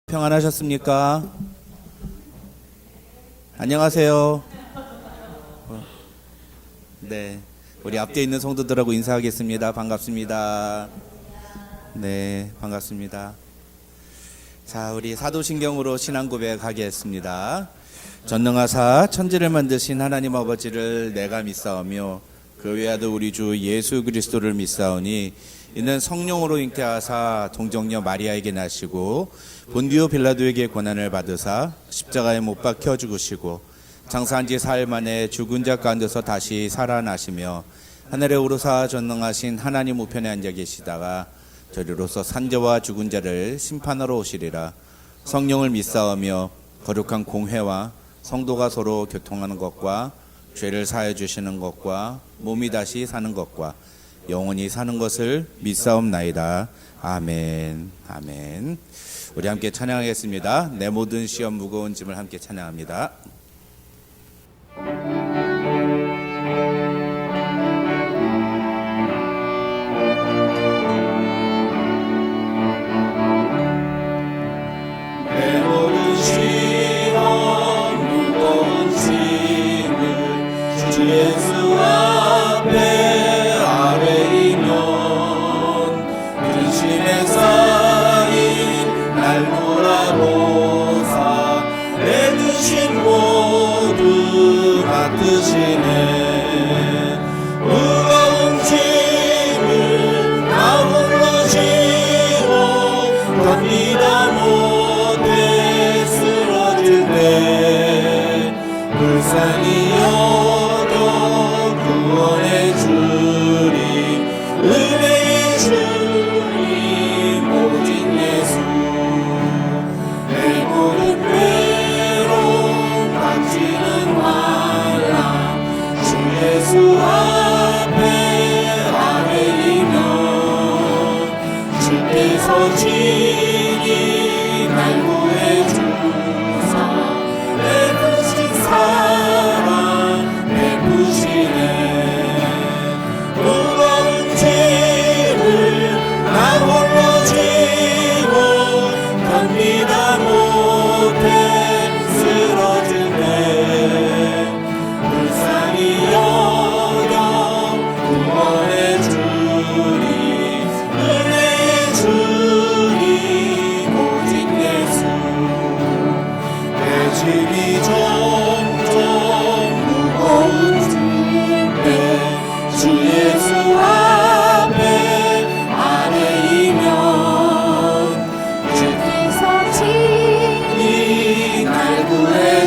평안하셨습니까? 안녕하세요. 네, 우리 앞뒤에 있는 성도들하고 인사하겠습니다. 반갑습니다. 네, 반갑습니다. 자, 우리 사도신경으로 신앙 고백하겠습니다. 전능하사 천지를 만드신 하나님 아버지를 내가 믿사오며 그 외아들 우리 주 예수 그리스도를 믿사오니 이는 성령으로 잉태하사 동정녀 마리아에게 나시고 본디오 빌라도에게 고난을 받으사 십자가에 못 박혀 죽으시고 장사한 지 사흘 만에 죽은 자 가운데서 다시 살아나시며 하늘에 오르사 전능하신 하나님 우편에 앉아 계시다가 저리로서 산자와 죽은 자를 심판하러 오시리라. 성령을 믿사오며 거룩한 공회와 성도가 서로 교통하는 것과 죄를 사하여 주시는 것과 몸이 다시 사는 것과 영원히 사는 것을 믿사옵나이다. 아멘. 아멘. 우리 함께 찬양하겠습니다. 내 모든 시험 무거운 짐을 함께 찬양합니다. 내 모든 시험 무거운 짐을 주 예수 앞에 근심에 쌓인 날 돌아보사 내 근심 모두 맡으시네. 무거운 짐을 나 홀로 지고 견디다 못해 쓰러질 때 불쌍히 여겨 구원해 주리. 은혜의 주님 오직 예수. 내 모든 괴로움 닥치는 환난 주 예수 앞에 아뢰이면 주께서 친히 날 구해주사 내 크신 사랑 베푸시네. 나 홀로 지고 견디다 못해 쓰러질 때 불쌍히 여겨 구원해 주리. 은혜의 주님 오직 예수. 내 짐이 점점 무거운 때 주 예수 앞에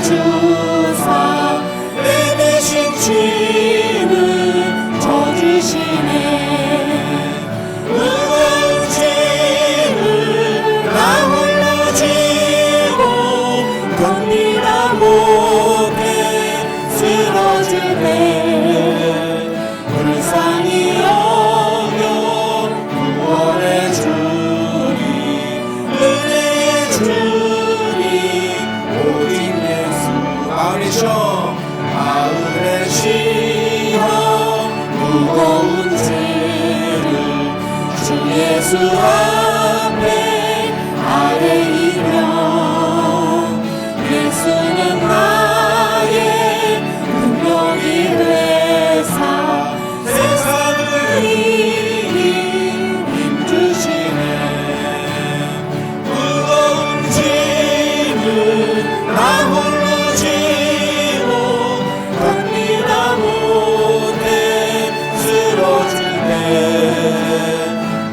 주사 내 대신 짐을 져주시네. 무거운 짐을 나 홀로 지고 견디다 못해 쓰러질 때 불쌍히 여겨 구원해 주리. 은혜의 주님 오직 마을의 시험 무거운 죄를 주 예수 앞에 아뢰이면 예수는 나의 능력이 되사 세상을 이긴 힘 주시네. 무거운 짐을 나 홀로 견디다 못해 쓰러질 때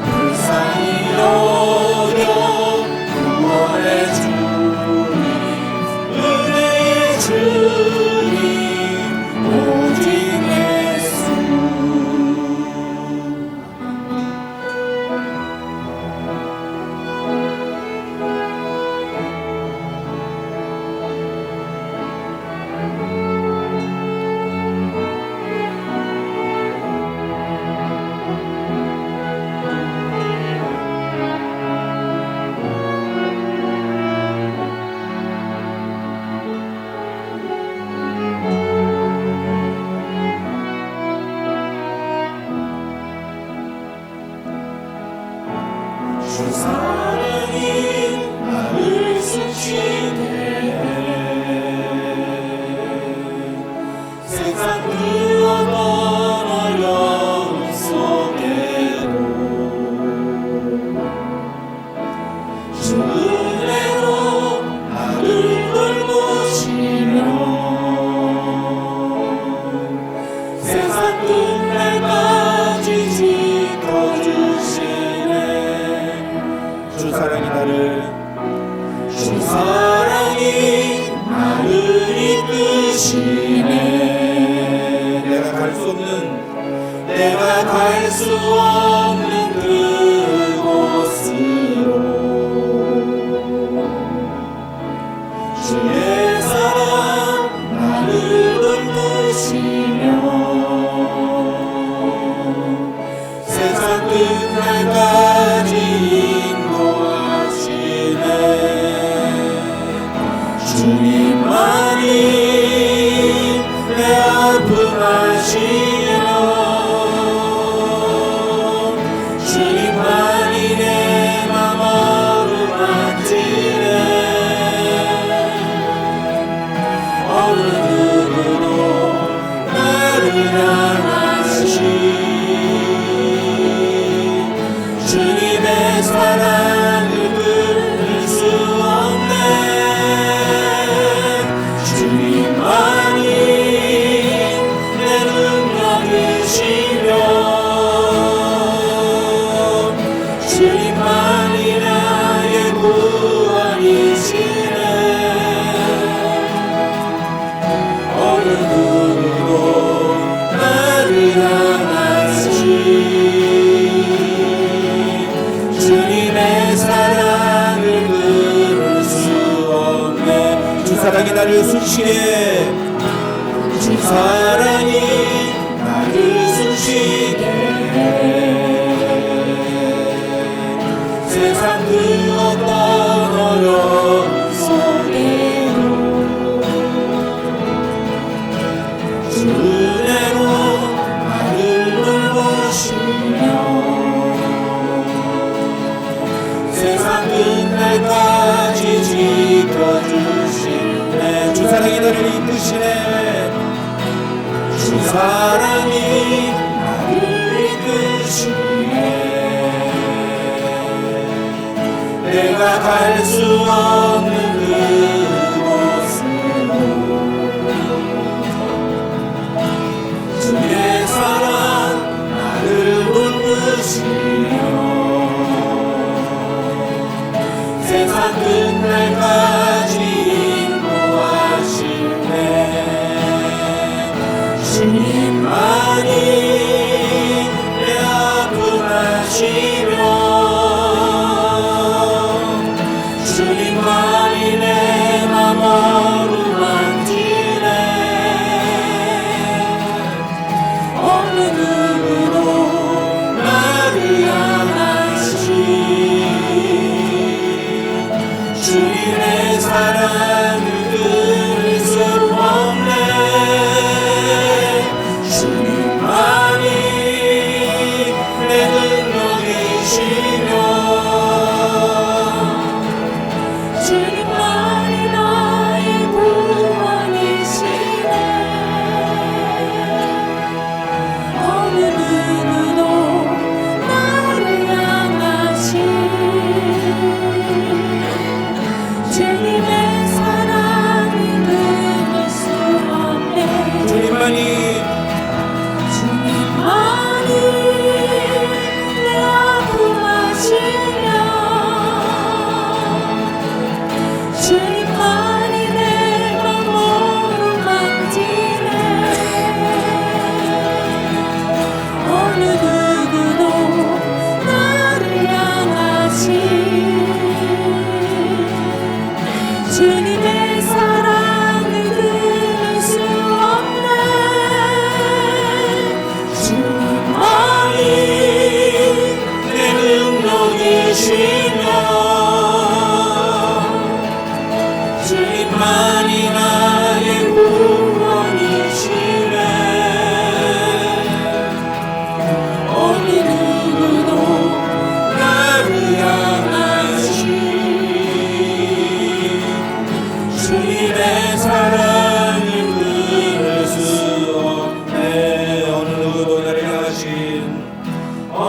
불쌍히 여겨 구원해 주리. 은혜의 주님 오직 예수. 주 사랑이 나를 숨쉬게 해. 세상 그 어떤 어려움 속에도 주 은혜로 나를 돌보시며 세상 끝날까지 지켜주시네. 주 사랑이 나를 주 사랑이 나를 이끄시네. 내가 갈 수 없는 그곳으로 주의 사랑 나를 돌보시며 세상 끝날까지 인도하시네. 주님만이 내 아픔 아시며 주님만이 내 맘 어루만지네. 어느 누구도 나를 향하시 주님의 사랑을 끊을 수 없네. 주님만이 내 능력이시며 주님만이 나의 구원이시네. 어느 누구도 나를 향하시 주님의 사랑을 끊을 수 없네. 주 사랑이 나를 숨쉬게 주 사랑이 나를 숨쉬게 해. 세상 그 어떤 어려움 속에도 주 은혜로 나를 돌보시며 세상 끝날까지 지켜주시네. 주 사랑이 나를 이끄시네. 주 사랑이 나를 이끄시네. 내가 갈 수 없는 그곳으로 주의 사랑 나를 돌보시며 세상 끝날까지 인도하시네. 주님만이 내 아픔 아시며 주님만이 내 맘 어루만지네. 어느 누구도 나를 향하시 주님의 사랑을 끊을 수 없네. 주님만이 내 능력이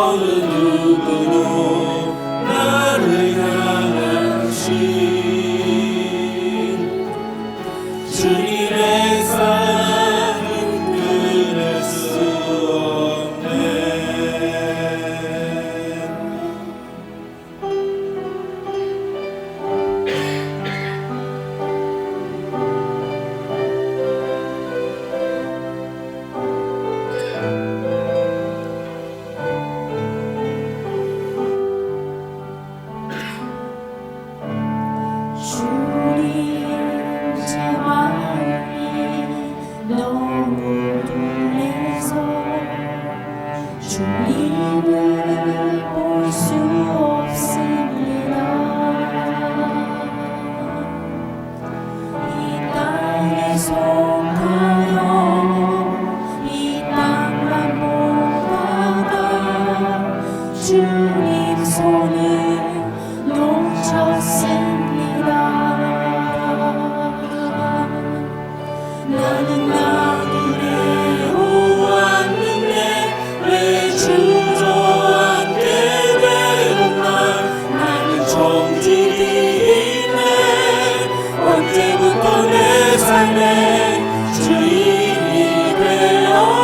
어느 누구도 나를 향하신 주님의 사랑은 끊을 수 없네. 주님 제 마음이 너무 놀래서 주님을 볼 수 없습니다. 이 땅에 속하여 이 땅만 보다가 주님 손을 놓쳤습니다. 나는 나그네로 왔는데 왜 주저앉게 되었나. 나는 정직이 있네. 언제부터 내 삶에 주인이 되어버렸나.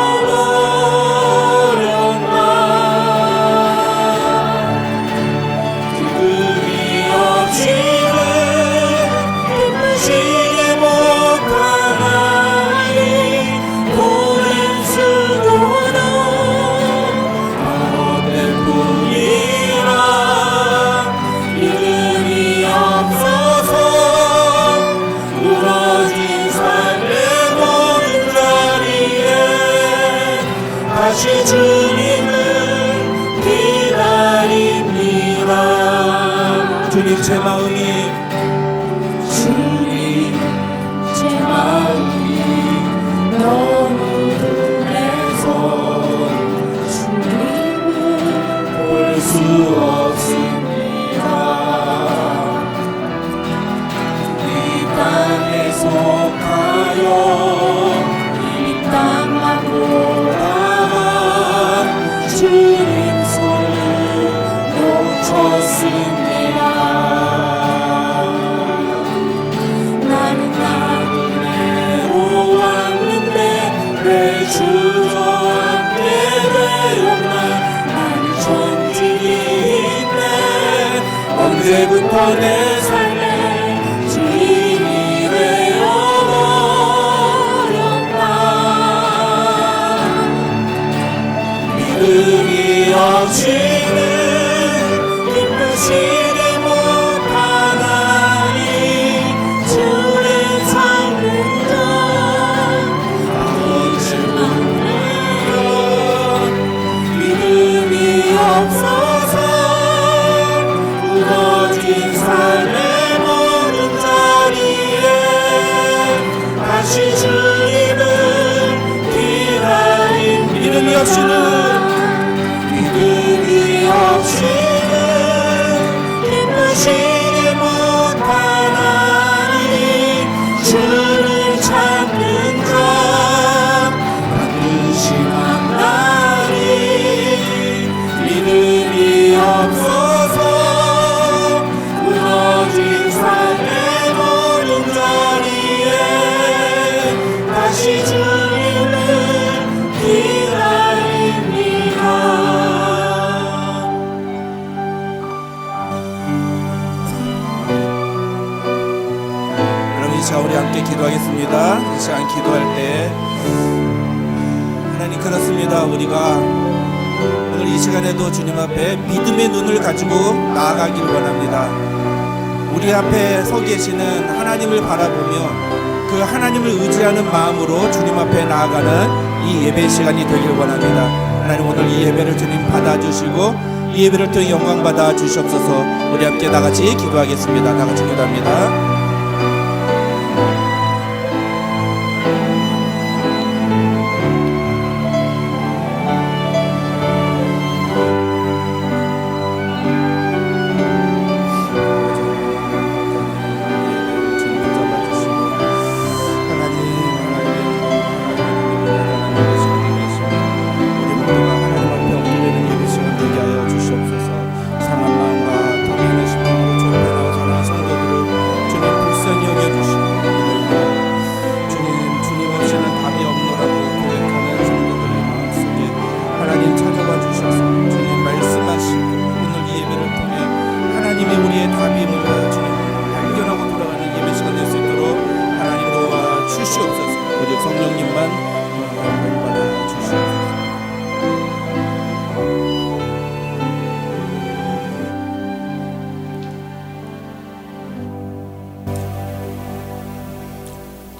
기쁨이 없이는 기쁘시게 못하나니 고된 수고는 헛되뿐이라. 믿음이 없어서 무너진 삶의 모든 자리에 다시 주님을 기다립니다. 주님 제 마음이 주님 제 마음이 너무 놀래서 주님을 볼 수 없습니다. 이 땅에 속하여 이 땅만 보다가 주님 손을 놓쳤습니다. 나는 나그네로 왔는데 왜 주저앉게 되었나. 나는 정직이 있네. 언제부터 내 삶에 주인이 되어버렸나. 믿음이 없이는 기쁘시게 못하나니 주를 찾는 자 언제만큼 믿음이 없어서 무너진 삶의 모든 자리에 다시 주님을 기다립니다. 믿음이 없이는 기쁘시게 못하나니 주를 찾는 자 반드시 만나리. 믿음이 없어서 무너진 삶의 모든 자리에 다시 주님을 기다립니다. 여러분 이 시간 우리 함께 기도하겠습니다. 이 시간 기도할 때 하나님 그렇습니다. 우리가 오늘 이 시간에도 주님 앞에 믿음의 눈을 가지고 나아가기를 원합니다. 우리 앞에 서 계시는 하나님을 바라보며 그 하나님을 의지하는 마음으로 주님 앞에 나아가는 이 예배 시간이 되길 원합니다. 하나님 오늘 이 예배를 주님 받아주시고 이 예배를 통해 영광 받아 주시옵소서. 우리 함께 나같이 기도하겠습니다. 나같이 기도합니다.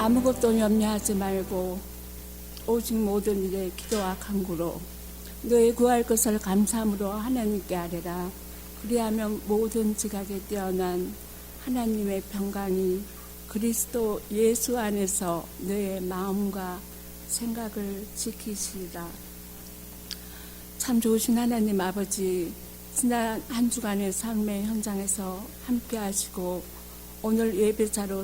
아무것도 염려하지 말고 오직 모든 일에 기도와 간구로 너의 구할 것을 감사함으로 하나님께 아뢰라. 그리하면 모든 지각에 뛰어난 하나님의 평강이 그리스도 예수 안에서 너의 마음과 생각을 지키시리라. 참 좋으신 하나님 아버지, 지난 한 주간의 삶의 현장에서 함께 하시고 오늘 예배자로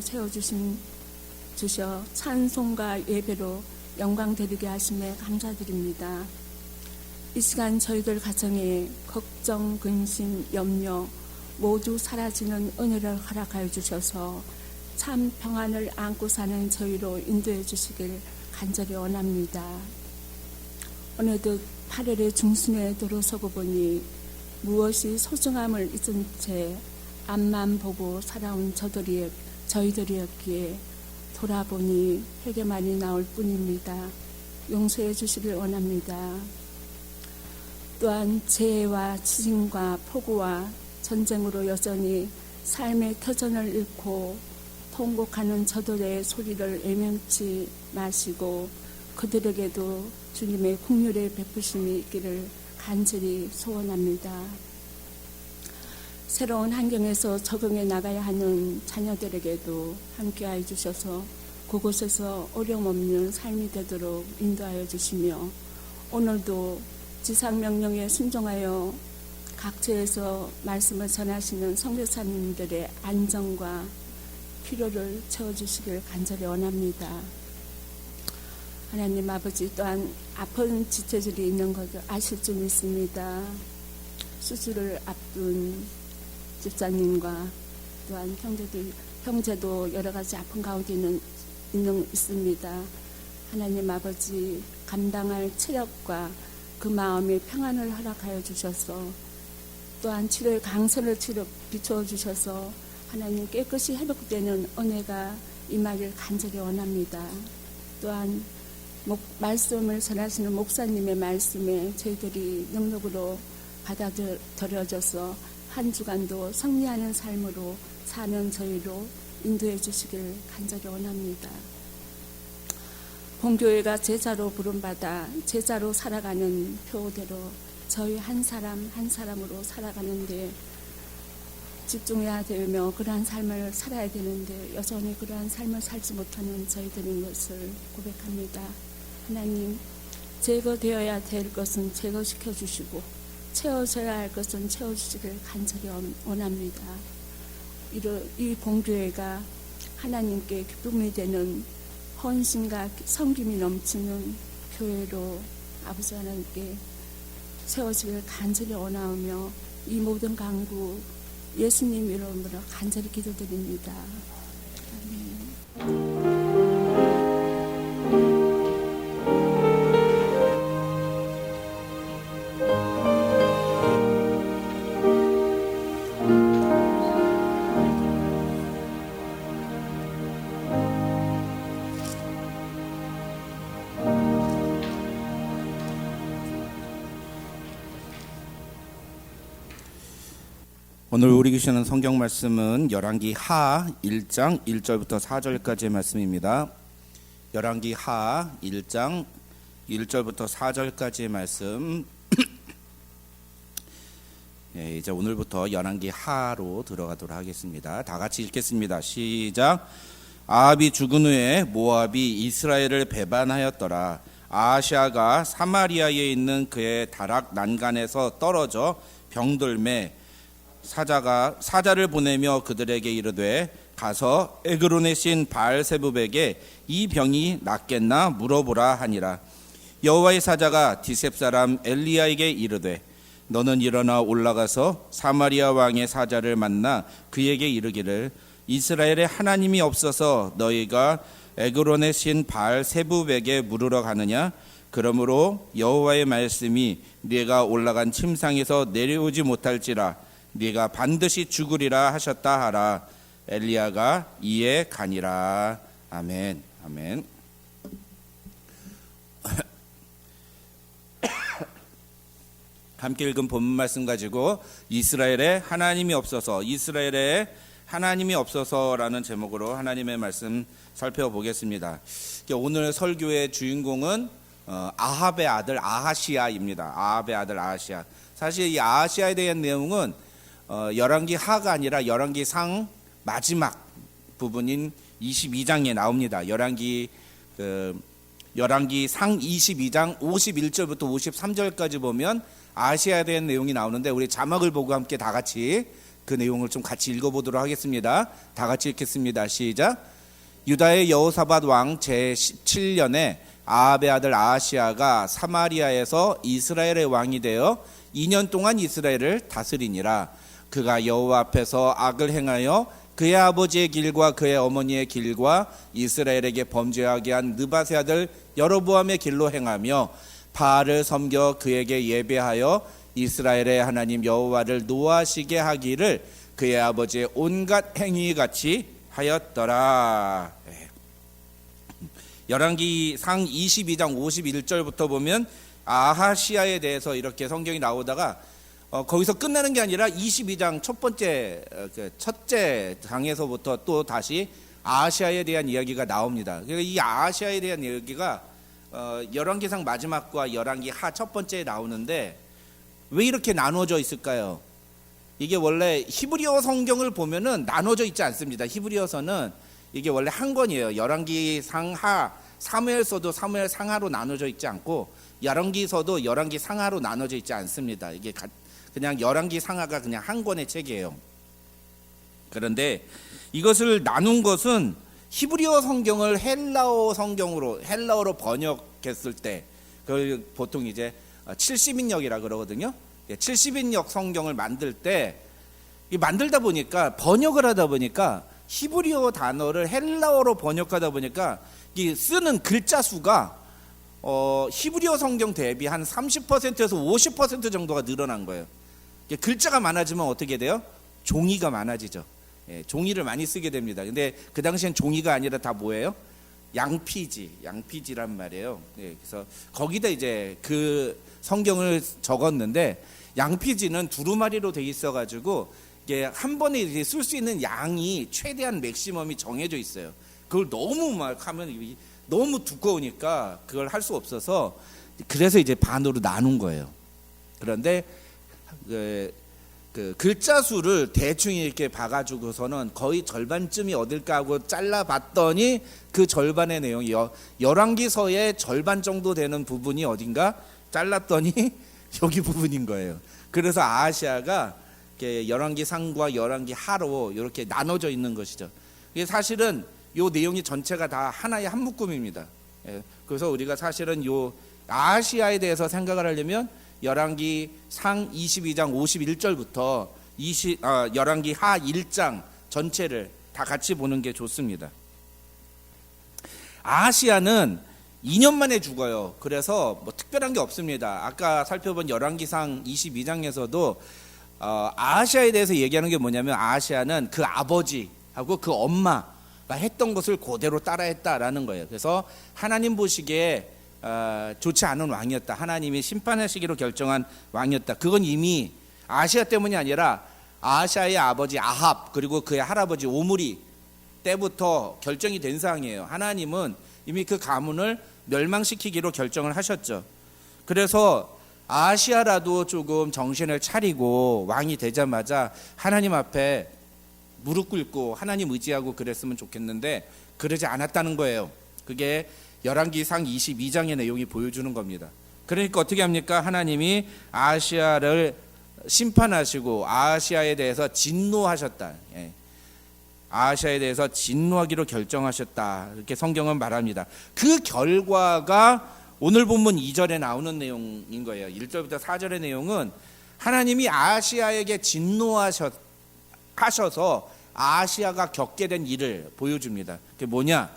주셔 찬송과 예배로 영광 드리게 하심에 감사드립니다. 이 시간 저희들 가정에 걱정, 근심, 염려 모두 사라지는 은혜를 허락하여 주셔서 참 평안을 안고 사는 저희로 인도해 주시길 간절히 원합니다. 어느덧 8월의 중순에 들어서고 보니 무엇이 소중함을 잊은 채 앞만 보고 살아온 저희들이었기에 돌아보니 회개만이 나올 뿐입니다. 용서해 주시길 원합니다. 또한 재해와 지진과 폭우와 전쟁으로 여전히 삶의 터전을 잃고 통곡하는 저들의 소리를 외면치 마시고 그들에게도 주님의 긍휼의 베푸심이 있기를 간절히 소원합니다. 새로운 환경에서 적응해 나가야 하는 자녀들에게도 함께하여 주셔서 그곳에서 어려움 없는 삶이 되도록 인도하여 주시며 오늘도 지상명령에 순종하여 각처에서 말씀을 전하시는 선교사님들의 안전과 필요를 채워주시길 간절히 원합니다. 하나님 아버지, 또한 아픈 지체들이 있는 것을 아실 줄 믿습니다. 수술을 앞둔 집사님과 또한 형제도 여러 가지 아픈 가운데 있습니다. 하나님 아버지, 감당할 체력과 그 마음의 평안을 허락하여 주셔서 또한 치료의 강선을 비춰 주셔서 하나님 깨끗이 회복되는 은혜가 임하길 간절히 원합니다. 또한 말씀을 전하시는 목사님의 말씀에 저희들이 능력으로 받아들여져서 한 주간도 승리하는 삶으로 사는 저희로 인도해 주시길 간절히 원합니다. 본교회가 제자로 부름받아 제자로 살아가는 표대로 저희 한 사람 한 사람으로 살아가는데 집중해야 되며 그러한 삶을 살아야 되는데 여전히 그러한 삶을 살지 못하는 저희들인 것을 고백합니다. 하나님, 제거되어야 될 것은 제거시켜 주시고 채워져야 할 것은 채워주시길 간절히 원합니다. 이 본교회가 하나님께 기쁨이 되는 헌신과 섬김이 넘치는 교회로 아버지 하나님께 세워지길 간절히 원하며 이 모든 간구 예수님 이름으로 간절히 기도드립니다. 아멘. 오늘 우리 계시는 성경 말씀은 열왕기 하 1장 1절부터 4절까지의 말씀입니다. 열왕기 하 1장 1절부터 4절까지의 말씀. 네, 이제 오늘부터 열왕기 하로 들어가도록 하겠습니다. 다 같이 읽겠습니다. 시작. 아합이 죽은 후에 모압이 이스라엘을 배반하였더라. 아하시아가 사마리아에 있는 그의 다락 난간에서 떨어져 병들매 사자를 보내며 그들에게 이르되 가서 에그론의 신 바알세붑에게 이 병이 낫겠나 물어보라 하니라. 여호와의 사자가 디셉 사람 엘리야에게 이르되 너는 일어나 올라가서 사마리아 왕의 사자를 만나 그에게 이르기를 이스라엘에 하나님이 없어서 너희가 에그론의 신 바알세붑에게 물으러 가느냐? 그러므로 여호와의 말씀이 네가 올라간 침상에서 내려오지 못할지라 네가 반드시 죽으리라 하셨다 하라. 엘리야가 이에 가니라. 아멘. 아멘. 함께 읽은 본문 말씀 가지고 이스라엘에 하나님이 없어서 이스라엘에 하나님이 없어서라는 제목으로 하나님의 말씀 살펴보겠습니다. 오늘 설교의 주인공은 아합의 아들 아하시야입니다. 아합의 아들 아하시야. 사실 이 아하시야에 대한 내용은 열왕기 하가 아니라 열왕기 상 마지막 부분인 22장에 나옵니다. 열왕기 상 22장 51절부터 53절까지 보면 아하시야에 대한 내용이 나오는데, 우리 자막을 보고 함께 다 같이 그 내용을 좀 같이 읽어보도록 하겠습니다. 다 같이 읽겠습니다. 시작. 유다의 여호사밧 왕 제17년에 아합의 아들 아하시야가 사마리아에서 이스라엘의 왕이 되어 2년 동안 이스라엘을 다스리니라. 그가 여호와 앞에서 악을 행하여 그의 아버지의 길과 그의 어머니의 길과 이스라엘에게 범죄하게 한 느밧의 아들 여로보암의 길로 행하며 바알을 섬겨 그에게 예배하여 이스라엘의 하나님 여호와를 노하시게 하기를 그의 아버지의 온갖 행위같이 하였더라. 열왕기 상 22장 51절부터 보면 아하시야에 대해서 이렇게 성경이 나오다가 거기서 끝나는 게 아니라 22장 첫째 장에서부터 또 다시 아하시야에 대한 이야기가 나옵니다. 그러니까 이 아하시야에 대한 이야기가 열왕기상 마지막과 열왕기 하 첫 번째에 나오는데, 왜 이렇게 나눠져 있을까요? 이게 원래 히브리어 성경을 보면은 나눠져 있지 않습니다. 히브리어서는 이게 원래 한 권이에요. 열왕기 상하, 사무엘서도 사무엘 상하로 나눠져 있지 않고 열왕기서도 열왕기 상하로 나눠져 있지 않습니다. 이게 그냥 열왕기 상하가 그냥 한 권의 책이에요. 그런데 이것을 나눈 것은 히브리어 성경을 헬라어로 번역했을 때, 그걸 보통 이제 70인역이라 그러거든요. 70인역 성경을 만들다 보니까, 번역을 하다 보니까 히브리어 단어를 헬라어로 번역하다 보니까 이 쓰는 글자 수가 히브리어 성경 대비 한 30%에서 50% 정도가 늘어난 거예요. 글자가 많아지면 어떻게 돼요? 종이가 많아지죠. 종이를 많이 쓰게 됩니다. 근데 그 당시엔 종이가 아니라 다 뭐예요? 양피지란 말이에요. 그래서 거기다 이제 그 성경을 적었는데, 양피지는 두루마리로 돼 있어가지고 이게 한 번에 쓸 수 있는 양이 최대한 맥시멈이 정해져 있어요. 그걸 너무 막 하면 너무 두꺼우니까 그걸 할 수 없어서, 그래서 이제 반으로 나눈 거예요. 그런데 그 글자 수를 대충 이렇게 봐가지고서는 거의 절반쯤이 어딜까 하고 잘라봤더니 그 절반의 내용이 열왕기서의 절반 정도 되는 부분이 어딘가 잘랐더니 여기 부분인 거예요. 그래서 아하시야가 열왕기 상과 열왕기 하로 이렇게 나눠져 있는 것이죠. 이게 사실은 이 내용이 전체가 다 하나의 한 묶음입니다. 그래서 우리가 사실은 이 아하시야에 대해서 생각을 하려면 열왕기 상 22장 51절부터 열왕기 하 1장 전체를 다 같이 보는 게 좋습니다. 아하시야는 2년 만에 죽어요. 그래서 뭐 특별한 게 없습니다. 아까 살펴본 열왕기상 22장에서도 아하시야에 대해서 얘기하는 게 뭐냐면, 아하시야는 그 아버지하고 그 엄마가 했던 것을 그대로 따라했다라는 거예요. 그래서 하나님 보시기에 좋지 않은 왕이었다. 하나님이 심판하시기로 결정한 왕이었다. 그건 이미 아하시야 때문이 아니라 아하시야의 아버지 아합 그리고 그의 할아버지 오므리 때부터 결정이 된 사항이에요. 하나님은 이미 그 가문을 멸망시키기로 결정을 하셨죠. 그래서 아하시야라도 조금 정신을 차리고 왕이 되자마자 하나님 앞에 무릎 꿇고 하나님 의지하고 그랬으면 좋겠는데 그러지 않았다는 거예요. 그게 열왕기상 22장의 내용이 보여주는 겁니다. 그러니까 어떻게 합니까? 하나님이 아하시야를 심판하시고 아하시야에 대해서 진노하셨다. 아하시야에 대해서 진노하기로 결정하셨다. 이렇게 성경은 말합니다. 그 결과가 오늘 본문 2절에 나오는 내용인 거예요. 1절부터 4절의 내용은 하나님이 아하시야에게 진노하셔서 아하시야가 겪게 된 일을 보여줍니다. 그게 뭐냐?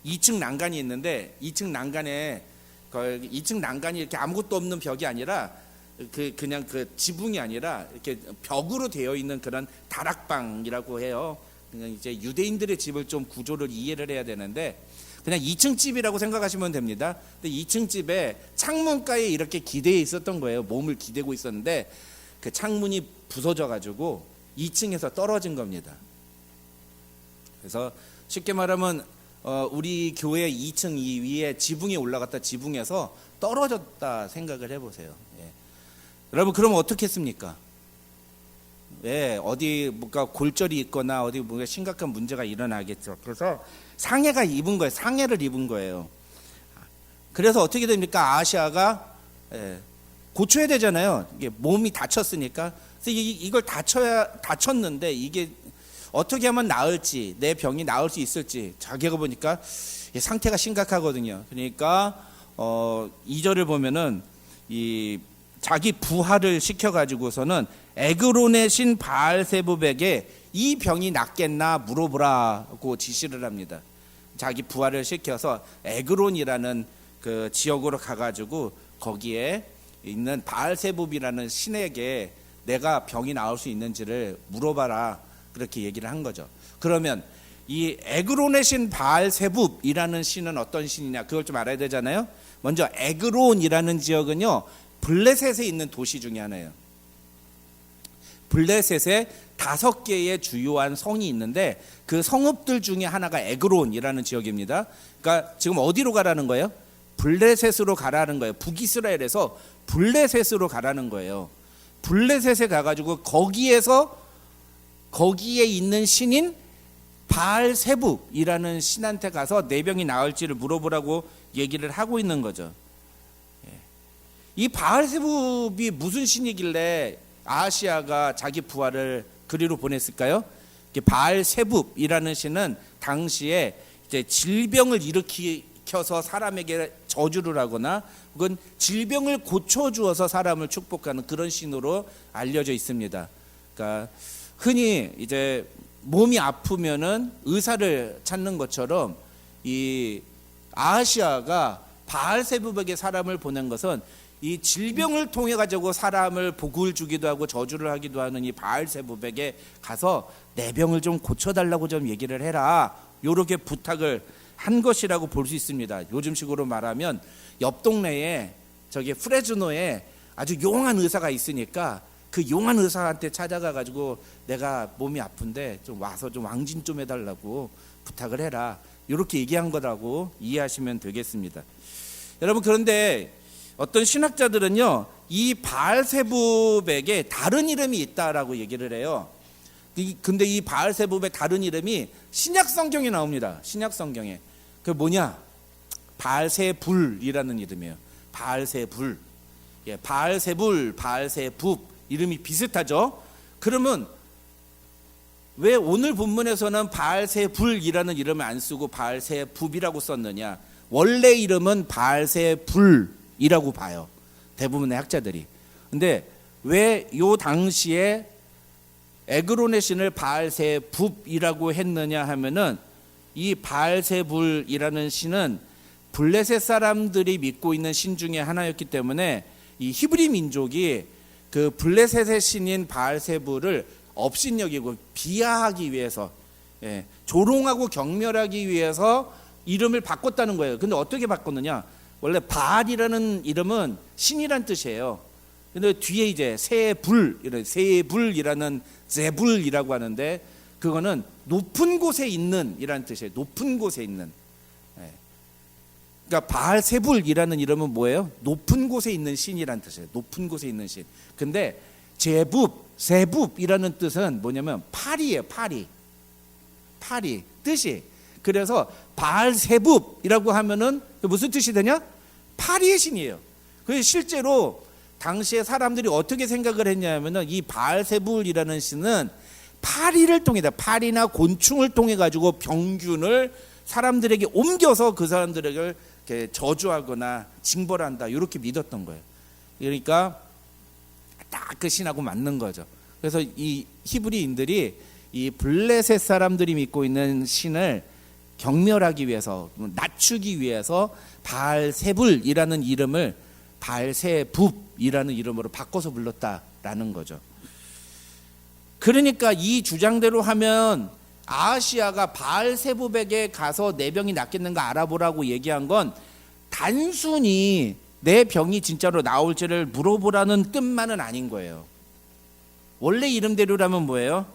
2층 난간이 있는데 2층 난간에 2층 난간이 이렇게 아무것도 없는 벽이 아니라 그냥 그 지붕이 아니라 이렇게 벽으로 되어 있는 그런 다락방이라고 해요. 그냥 이제 유대인들의 집을 좀 구조를 이해를 해야 되는데 그냥 2층 집이라고 생각하시면 됩니다. 근데 2층 집에 창문가에 이렇게 기대어 있었던 거예요. 몸을 기대고 있었는데 그 창문이 부서져 가지고 2층에서 떨어진 겁니다. 그래서 쉽게 말하면 우리 교회 2층 이 위에 지붕에 올라갔다 지붕에서 떨어졌다 생각을 해보세요. 예. 여러분 그러면 어떻게 했습니까? 예, 어디 뭔가 골절이 있거나 어디 뭔가 심각한 문제가 일어나겠죠. 그래서 상해를 입은 거예요. 그래서 어떻게 됩니까? 아시아가 고쳐야 되잖아요. 이게 몸이 다쳤으니까. 그래서 이걸 다쳤는데 이게 어떻게 하면 나을지, 내 병이 나을 수 있을지 자기가 보니까 상태가 심각하거든요. 그러니까 2절을 보면은 이 자기 부하를 시켜가지고서는 에그론의 신 바알세붑에게 이 병이 낫겠나 물어보라고 지시를 합니다. 자기 부하를 시켜서 에그론이라는 그 지역으로 가가지고 거기에 있는 바알세붑이라는 신에게 내가 병이 나을 수 있는지를 물어봐라, 그렇게 얘기를 한 거죠. 그러면 이 에그론의 신 바알세붑이라는 신은 어떤 신이냐, 그걸 좀 알아야 되잖아요. 먼저 에그론이라는 지역은요, 블레셋에 있는 도시 중에 하나예요. 블레셋에 5개의 주요한 성이 있는데 그 성읍들 중에 하나가 에그론이라는 지역입니다. 그러니까 지금 어디로 가라는 거예요? 블레셋으로 가라는 거예요. 북이스라엘에서 블레셋으로 가라는 거예요. 블레셋에 가가지고 거기에 있는 신인 바알세붑이라는 신한테 가서 내 병이 나을지를 물어보라고 얘기를 하고 있는 거죠. 이 바알세붑이 무슨 신이길래 아하시아가 자기 부하를 그리로 보냈을까요? 바알세붑이라는 신은 당시에 이제 질병을 일으켜서 사람에게 저주를 하거나 혹은 질병을 고쳐주어서 사람을 축복하는 그런 신으로 알려져 있습니다. 그러니까 흔히 이제 몸이 아프면은 의사를 찾는 것처럼 이 아하시아가 바알세붑에게 사람을 보낸 것은 이 질병을 통해 가지고 사람을 복을 주기도 하고 저주를 하기도 하는 이 바알세붑에게 가서 내 병을 좀 고쳐달라고 좀 얘기를 해라, 요렇게 부탁을 한 것이라고 볼 수 있습니다. 요즘식으로 말하면 옆 동네에 저기 프레즈노에 아주 용한 의사가 있으니까 그 용한 의사한테 찾아가 가지고 내가 몸이 아픈데 좀 와서 좀 왕진 좀 해달라고 부탁을 해라, 요렇게 얘기한 거라고 이해하시면 되겠습니다. 여러분, 그런데 어떤 신학자들은요, 이 바알세붑에게 다른 이름이 있다라고 얘기를 해요. 근데 이 바알세붑의 다른 이름이 신약 성경에 나옵니다. 신약 성경에. 그 뭐냐? 바알세불이라는 이름이에요. 바알세불. 예, 바알세불, 바알세붑 이름이 비슷하죠? 그러면 왜 오늘 본문에서는 바알세불이라는 이름을 안 쓰고 바알세붑이라고 썼느냐? 원래 이름은 바알세불이라고 봐요, 대부분의 학자들이. 근데 왜 요 당시에 에그론의 신을 바알세붑이라고 했느냐 하면은 이 바알세불이라는 신은 블레셋 사람들이 믿고 있는 신 중에 하나였기 때문에 이 히브리 민족이 그 블레셋의 신인 바알세불을 업신여기고 비하하기 위해서, 조롱하고 경멸하기 위해서 이름을 바꿨다는 거예요. 근데 어떻게 바꿨느냐? 원래 바알이라는 이름은 신이란 뜻이에요. 근데 뒤에 이제 세불이라는 제불이라고 하는데 그거는 높은 곳에 있는 이라는 뜻이에요. 높은 곳에 있는. 그러니까 바알세불이라는 이름은 뭐예요? 높은 곳에 있는 신이라는 뜻이에요. 높은 곳에 있는 신. 근데 세붑이라는 뜻은 뭐냐면 파리예요. 파리 뜻이. 그래서 바알세붑이라고 하면은 무슨 뜻이 되냐? 파리의 신이에요. 그래서 실제로 당시에 사람들이 어떻게 생각을 했냐면은 이 바알세불이라는 신은 파리를 통해서, 파리나 곤충을 통해 가지고 병균을 사람들에게 옮겨서 그 사람들에게 이렇게 저주하거나 징벌한다, 이렇게 믿었던 거예요. 그러니까 딱 그 신하고 맞는 거죠. 그래서 이 히브리인들이 이 블레셋 사람들이 믿고 있는 신을 경멸하기 위해서, 낮추기 위해서 바알세불이라는 이름을 바알세붑이라는 이름으로 바꿔서 불렀다라는 거죠. 그러니까 이 주장대로 하면 아하시아가 바알세붑에게 가서 내 병이 낫겠는가 알아보라고 얘기한 건 단순히 내 병이 진짜로 나올지를 물어보라는 뜻만은 아닌 거예요. 원래 이름대로라면 뭐예요?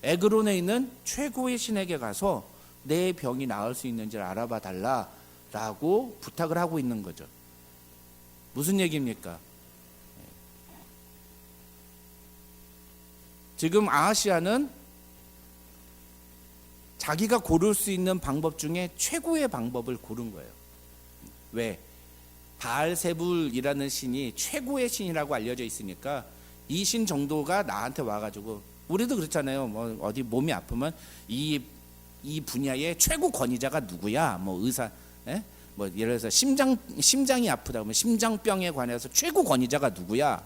에그론에 있는 최고의 신에게 가서 내 병이 나을 수 있는지를 알아봐 달라라고 부탁을 하고 있는 거죠. 무슨 얘기입니까? 지금 아하시아는 자기가 고를 수 있는 방법 중에 최고의 방법을 고른 거예요. 왜? 바알세불이라는 신이 최고의 신이라고 알려져 있으니까 이 신 정도가 나한테 와가지고, 우리도 그렇잖아요. 뭐 어디 몸이 아프면 이 분야의 최고 권위자가 누구야? 뭐 의사, 뭐 예를 들어서 심장이 아프다 그러면 심장병에 관해서 최고 권위자가 누구야?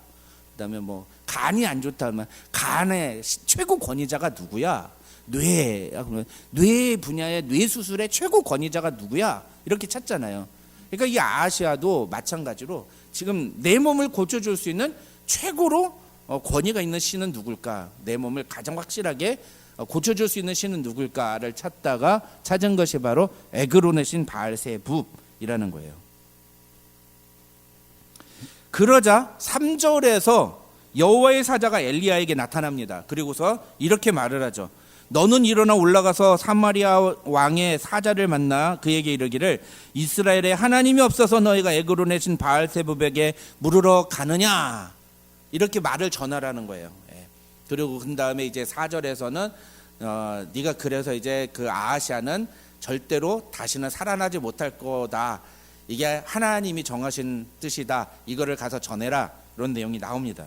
그다음에 뭐 간이 안 좋다 하면 간의 최고 권위자가 누구야? 그러면 뇌 분야의 뇌 수술의 최고 권위자가 누구야? 이렇게 찾잖아요. 그러니까 이 아하시아도 마찬가지로 지금 내 몸을 고쳐줄 수 있는 최고로 권위가 있는 신은 누굴까? 내 몸을 가장 확실하게 고쳐줄 수 있는 신은 누굴까를 찾다가 찾은 것이 바로 에그론의 신 바알세붑이라는 거예요. 그러자 3절에서 여호와의 사자가 엘리야에게 나타납니다. 그리고서 이렇게 말을 하죠. 너는 일어나 올라가서 사마리아 왕의 사자를 만나 그에게 이르기를 이스라엘에 하나님이 없어서 너희가 에그론의 신 바알세붑에게 물으러 가느냐, 이렇게 말을 전하라는 거예요. 그리고 그 다음에 이제 4절에서는 네가 그래서 이제 그 아하시아는 절대로 다시는 살아나지 못할 거다, 이게 하나님이 정하신 뜻이다, 이거를 가서 전해라, 이런 내용이 나옵니다.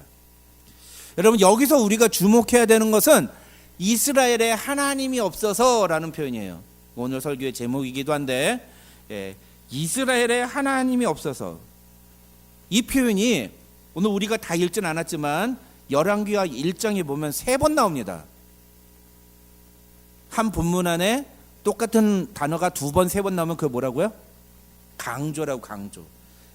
여러분, 여기서 우리가 주목해야 되는 것은 이스라엘에 하나님이 없어서라는 표현이에요. 오늘 설교의 제목이기도 한데, 이스라엘에 하나님이 없어서, 이 표현이 오늘 우리가 다 읽진 않았지만 열왕기하 1장에 보면 3번 나옵니다. 한 본문 안에 똑같은 단어가 2번, 3번 나오면 그거 뭐라고요? 강조라고, 강조.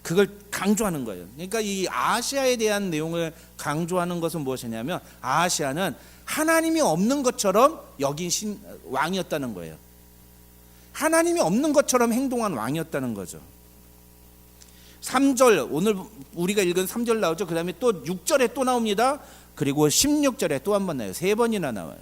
그걸 강조하는 거예요. 그러니까 이 아하시아에 대한 내용을 강조하는 것은 무엇이냐면, 아하시아는 하나님이 없는 것처럼 여긴 왕이었다는 거예요. 하나님이 없는 것처럼 행동한 왕이었다는 거죠. 3절, 오늘 우리가 읽은 3절 나오죠. 그 다음에 또 6절에 또 나옵니다. 그리고 16절에 또 한 번 나와요. 3번이나 나와요.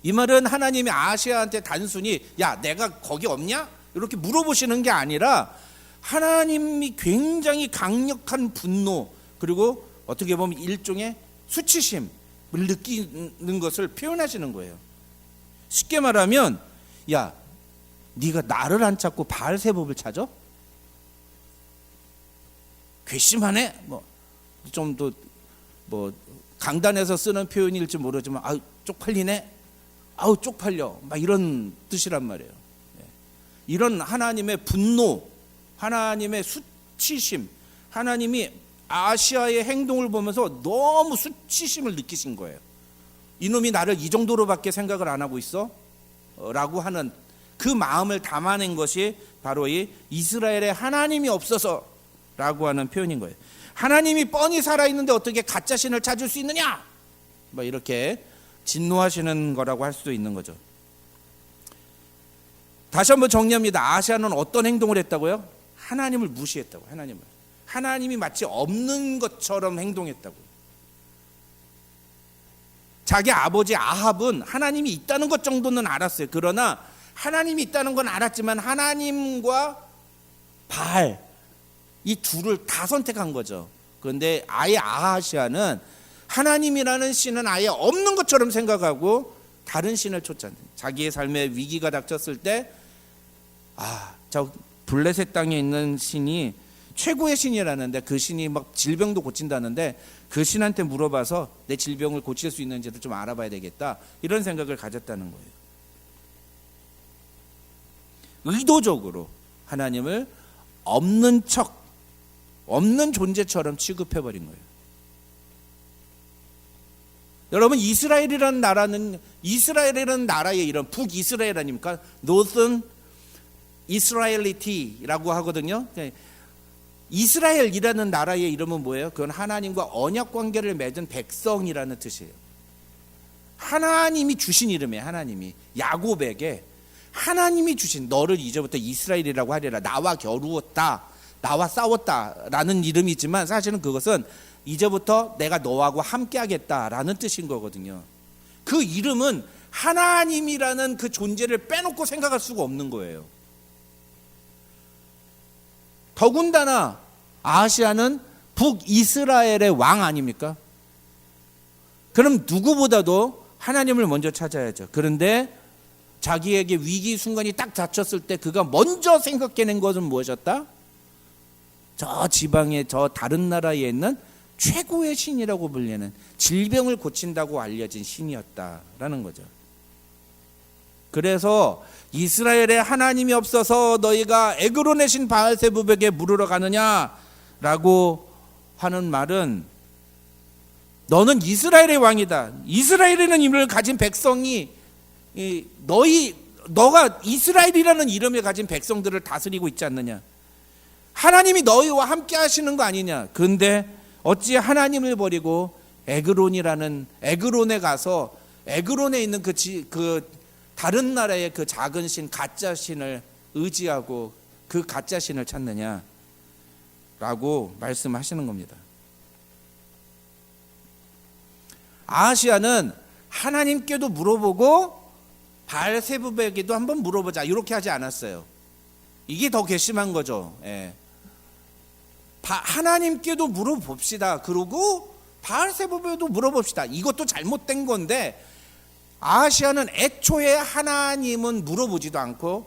이 말은 하나님이 아하시아한테 단순히 야, 내가 거기 없냐? 이렇게 물어보시는 게 아니라 하나님이 굉장히 강력한 분노, 그리고 어떻게 보면 일종의 수치심을 느끼는 것을 표현하시는 거예요. 쉽게 말하면, 야, 네가 나를 안 찾고 바알세붑을 찾아? 괘씸하네. 좀 더 강단에서 쓰는 표현일지 모르지만, 아우 쪽팔리네. 아우 쪽팔려. 막 이런 뜻이란 말이에요. 이런 하나님의 분노, 하나님의 수치심, 하나님이 아시아의 행동을 보면서 너무 수치심을 느끼신 거예요. 이놈이 나를 이 정도로밖에 생각을 안 하고 있어? 라고 하는 그 마음을 담아낸 것이 바로 이 이스라엘에 하나님이 없어서 라고 하는 표현인 거예요. 하나님이 뻔히 살아있는데 어떻게 가짜 신을 찾을 수 있느냐? 뭐 이렇게 진노하시는 거라고 할 수도 있는 거죠. 다시 한번 정리합니다. 아하시아는 어떤 행동을 했다고요? 하나님을 무시했다고. 하나님이 마치 없는 것처럼 행동했다고. 자기 아버지 아합은 하나님이 있다는 것 정도는 알았어요. 그러나 하나님이 있다는 건 알았지만 하나님과 바알, 이 둘을 다 선택한 거죠. 그런데 아예 아하시아는 하나님이라는 신은 아예 없는 것처럼 생각하고 다른 신을 쫓았는데, 자기의 삶에 위기가 닥쳤을 때, 저 블레셋 땅에 있는 신이 최고의 신이라는데, 그 신이 막 질병도 고친다는데 그 신한테 물어봐서 내 질병을 고칠 수 있는지를 좀 알아봐야 되겠다, 이런 생각을 가졌다는 거예요. 의도적으로 하나님을 없는 척, 없는 존재처럼 취급해버린 거예요. 여러분, 이스라엘이라는 나라의 이런 북이스라엘 아닙니까? Northern Israelity라고 하거든요. 이스라엘이라는 나라의 이름은 뭐예요? 그건 하나님과 언약 관계를 맺은 백성이라는 뜻이에요. 하나님이 주신 이름이에요. 하나님이 야곱에게 하나님이 주신, 너를 이제부터 이스라엘이라고 하리라, 나와 겨루었다, 나와 싸웠다라는 이름이지만 사실은 그것은 이제부터 내가 너하고 함께 하겠다라는 뜻인 거거든요. 그 이름은 하나님이라는 그 존재를 빼놓고 생각할 수가 없는 거예요. 더군다나 아하시아는 북이스라엘의 왕 아닙니까? 그럼 누구보다도 하나님을 먼저 찾아야죠. 그런데 자기에게 위기 순간이 딱 닥쳤을 때 그가 먼저 생각해낸 것은 무엇이었다? 저 지방의 저 다른 나라에 있는 최고의 신이라고 불리는 질병을 고친다고 알려진 신이었다라는 거죠. 그래서 이스라엘에 하나님이 없어서 너희가 에그론의 신 바알세부백에 물으러 가느냐라고 하는 말은 너는 이스라엘의 왕이다. 이스라엘이라는 이름을 가진 백성이 너가 이스라엘이라는 이름을 가진 백성들을 다스리고 있지 않느냐. 하나님이 너희와 함께 하시는 거 아니냐. 근데 어찌 하나님을 버리고 에그론에 가서 에그론에 있는 그 다른 나라의 그 작은 신 가짜 신을 의지하고 그 가짜 신을 찾느냐라고 말씀하시는 겁니다. 아하시아는 하나님께도 물어보고 바알세부백에도 한번 물어보자 이렇게 하지 않았어요. 이게 더 괘씸한 거죠. 예. 하나님께도 물어봅시다. 그리고 바알세부백에도 물어봅시다. 이것도 잘못된 건데 아하시아는 애초에 하나님은 물어보지도 않고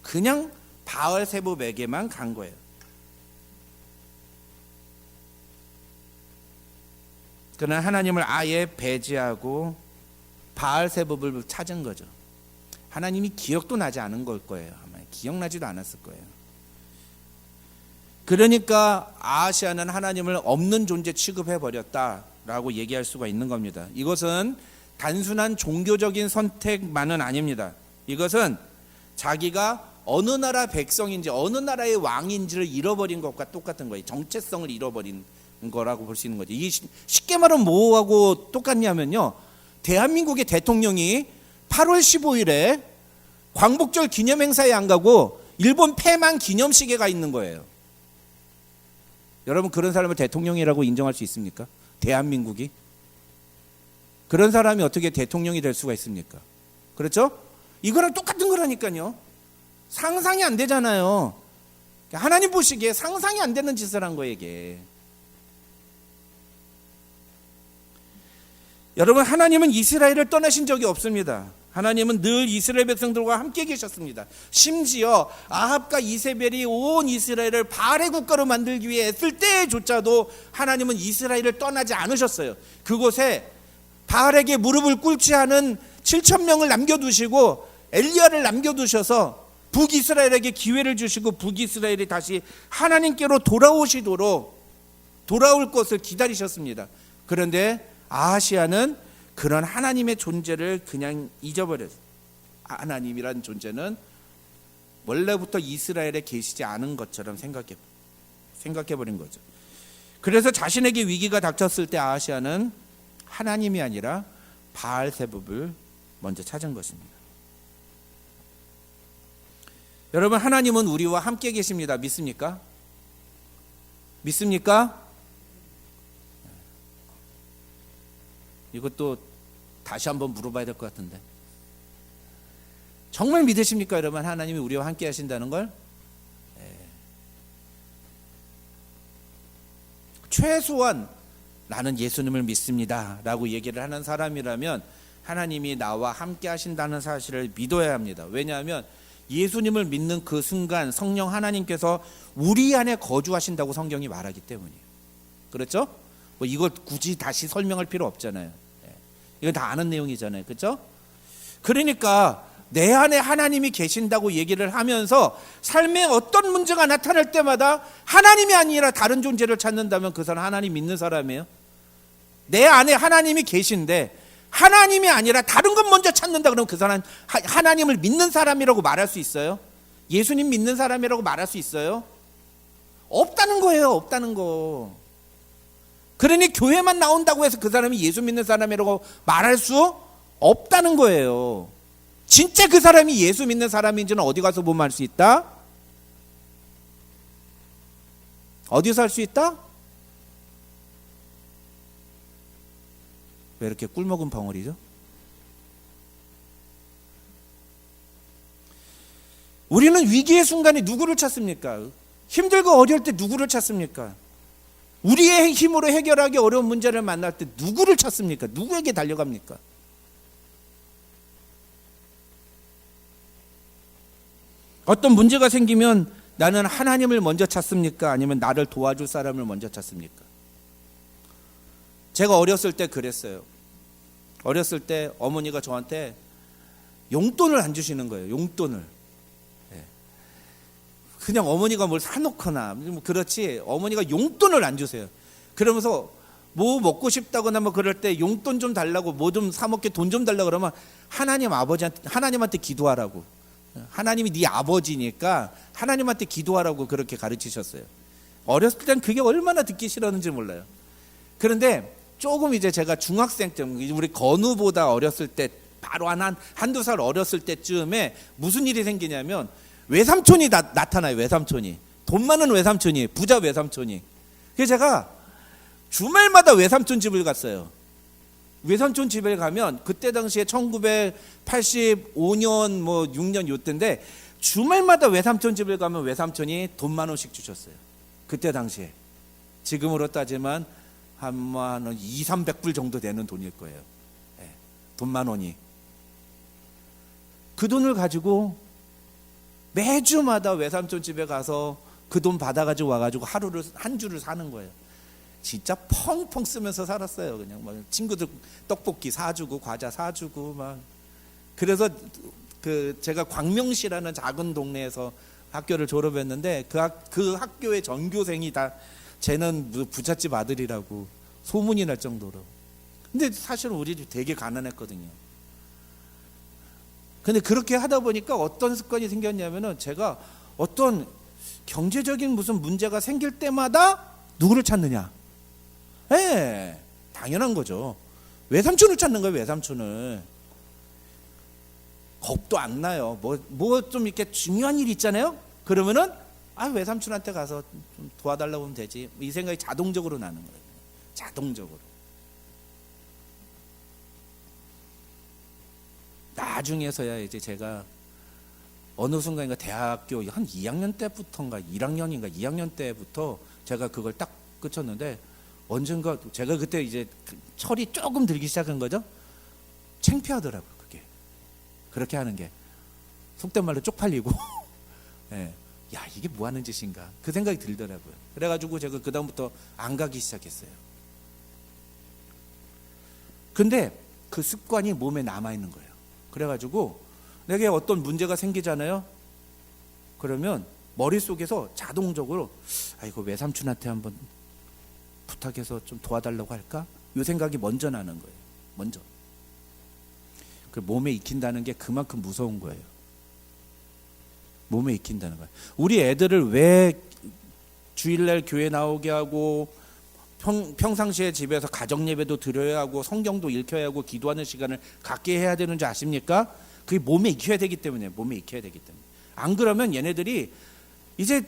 그냥 바알세부백에만 간 거예요. 그러나 하나님을 아예 배제하고 바알세부백을 찾은 거죠. 하나님이 기억도 나지 않은 걸 거예요. 아마 기억나지도 않았을 거예요. 그러니까 아하시아는 하나님을 없는 존재 취급해버렸다라고 얘기할 수가 있는 겁니다. 이것은 단순한 종교적인 선택만은 아닙니다. 이것은 자기가 어느 나라 백성인지 어느 나라의 왕인지를 잃어버린 것과 똑같은 거예요. 정체성을 잃어버린 거라고 볼 수 있는 거죠. 이게 쉽게 말하면 뭐하고 똑같냐면요, 대한민국의 대통령이 8월 15일에 광복절 기념행사에 안 가고 일본 패망 기념식에 가 있는 거예요. 여러분, 그런 사람을 대통령이라고 인정할 수 있습니까? 대한민국이? 그런 사람이 어떻게 대통령이 될 수가 있습니까? 그렇죠? 이거랑 똑같은 거라니까요. 상상이 안 되잖아요. 하나님 보시기에 상상이 안 되는 짓을 한 거예요, 이게. 여러분, 하나님은 이스라엘을 떠나신 적이 없습니다. 하나님은 늘 이스라엘 백성들과 함께 계셨습니다. 심지어 아합과 이세벨이 온 이스라엘을 바알의 국가로 만들기 위해 애쓸 때조차도 하나님은 이스라엘을 떠나지 않으셨어요. 그곳에 바알에게 무릎을 꿇지 않은 7,000명을 남겨두시고 엘리야를 남겨두셔서 북이스라엘에게 기회를 주시고 북이스라엘이 다시 하나님께로 돌아오시도록 돌아올 것을 기다리셨습니다. 그런데 아하시아는 그런 하나님의 존재를 그냥 잊어버렸어요. 하나님이란 존재는 원래부터 이스라엘에 계시지 않은 것처럼 생각해버린 거죠. 그래서 자신에게 위기가 닥쳤을 때 아하시아는 하나님이 아니라 바알세붑을 먼저 찾은 것입니다. 여러분, 하나님은 우리와 함께 계십니다. 믿습니까? 믿습니까? 이것도 다시 한번 물어봐야 될 것 같은데, 정말 믿으십니까, 여러분? 하나님이 우리와 함께 하신다는 걸? 최소한 나는 예수님을 믿습니다 라고 얘기를 하는 사람이라면 하나님이 나와 함께 하신다는 사실을 믿어야 합니다. 왜냐하면 예수님을 믿는 그 순간 성령 하나님께서 우리 안에 거주하신다고 성경이 말하기 때문이에요. 그렇죠? 뭐 이거 굳이 다시 설명할 필요 없잖아요. 이건 다 아는 내용이잖아요. 그렇죠? 그러니까 내 안에 하나님이 계신다고 얘기를 하면서 삶에 어떤 문제가 나타날 때마다 하나님이 아니라 다른 존재를 찾는다면 그 사람 하나님 믿는 사람이에요? 내 안에 하나님이 계신데 하나님이 아니라 다른 것 먼저 찾는다 그러면 그 사람 하나님을 믿는 사람이라고 말할 수 있어요? 예수님 믿는 사람이라고 말할 수 있어요? 없다는 거예요. 없다는 거. 그러니 교회만 나온다고 해서 그 사람이 예수 믿는 사람이라고 말할 수 없다는 거예요. 진짜 그 사람이 예수 믿는 사람인지는 어디 가서 보면 알 수 있다? 어디서 할 수 있다? 왜 이렇게 꿀먹은 벙어리죠? 우리는 위기의 순간에 누구를 찾습니까? 힘들고 어려울 때 누구를 찾습니까? 우리의 힘으로 해결하기 어려운 문제를 만날 때 누구를 찾습니까? 누구에게 달려갑니까? 어떤 문제가 생기면 나는 하나님을 먼저 찾습니까? 아니면 나를 도와줄 사람을 먼저 찾습니까? 제가 어렸을 때 그랬어요. 어렸을 때 어머니가 저한테 용돈을 안 주시는 거예요. 용돈을. 그냥 어머니가 뭘 사놓거나 뭐 그렇지 어머니가 용돈을 안 주세요. 그러면서 뭐 먹고 싶다거나 뭐 그럴 때 용돈 좀 달라고 뭐 좀 사 먹게 돈 좀 달라고 그러면 하나님한테 기도하라고. 하나님이 네 아버지니까 하나님한테 기도하라고 그렇게 가르치셨어요. 어렸을 땐 그게 얼마나 듣기 싫었는지 몰라요. 그런데 조금 이제 제가 중학생 때 우리 건우보다 어렸을 때 바로 한두 살 어렸을 때쯤에 무슨 일이 생기냐면 외삼촌이 나타나요. 외삼촌이 돈 많은 외삼촌이 부자 외삼촌이. 그래서 제가 주말마다 외삼촌 집을 갔어요. 외삼촌 집에 가면 그때 당시에 1985년 뭐 6년 요때인데 주말마다 외삼촌 집을 가면 외삼촌이 돈 10,000원씩 주셨어요. 그때 당시에 지금으로 따지면 한 200-300불 정도 되는 돈일 거예요. 네, 돈 10,000원이. 그 돈을 가지고 매주마다 외삼촌 집에 가서 그 돈 받아가지고 와가지고 한 주를 사는 거예요. 진짜 펑펑 쓰면서 살았어요. 그냥 막 친구들 떡볶이 사주고 과자 사주고 막. 그래서 제가 광명시라는 작은 동네에서 학교를 졸업했는데 그 학교의 전교생이 다 쟤는 부잣집 아들이라고 소문이 날 정도로. 근데 사실은 우리 집 되게 가난했거든요. 근데 그렇게 하다 보니까 어떤 습관이 생겼냐면은 제가 어떤 경제적인 무슨 문제가 생길 때마다 누구를 찾느냐? 예, 당연한 거죠. 외삼촌을 찾는 거예요. 외삼촌을. 겁도 안 나요. 뭐 좀 이렇게 중요한 일 있잖아요. 그러면은 외삼촌한테 가서 좀 도와달라고 하면 되지. 이 생각이 자동적으로 나는 거예요. 자동적으로. 나중에서야 이제 제가 어느 순간인가 대학교 한 2학년 때부터인가 1학년인가 2학년 때부터 제가 그걸 딱 끝쳤는데 언젠가 제가 그때 이제 철이 조금 들기 시작한 거죠. 창피하더라고요. 그게 그렇게 하는 게 속된 말로 쪽팔리고 네. 야 이게 뭐 하는 짓인가 그 생각이 들더라고요. 그래가지고 제가 그 다음부터 안 가기 시작했어요. 근데 그 습관이 몸에 남아있는 거예요. 그래가지고 내게 어떤 문제가 생기잖아요. 그러면 머릿속에서 자동적으로 이거 외삼촌한테 한번 부탁해서 좀 도와달라고 할까? 이 생각이 먼저 나는 거예요. 먼저. 그 몸에 익힌다는 게 그만큼 무서운 거예요. 몸에 익힌다는 거예요. 우리 애들을 왜 주일날 교회 나오게 하고 평상시에 집에서 가정예배도 드려야 하고 성경도 읽혀야 하고 기도하는 시간을 갖게 해야 되는지 아십니까? 그게 몸에 익혀야 되기 때문에. 몸에 익혀야 되기 때문에. 안 그러면 얘네들이 이제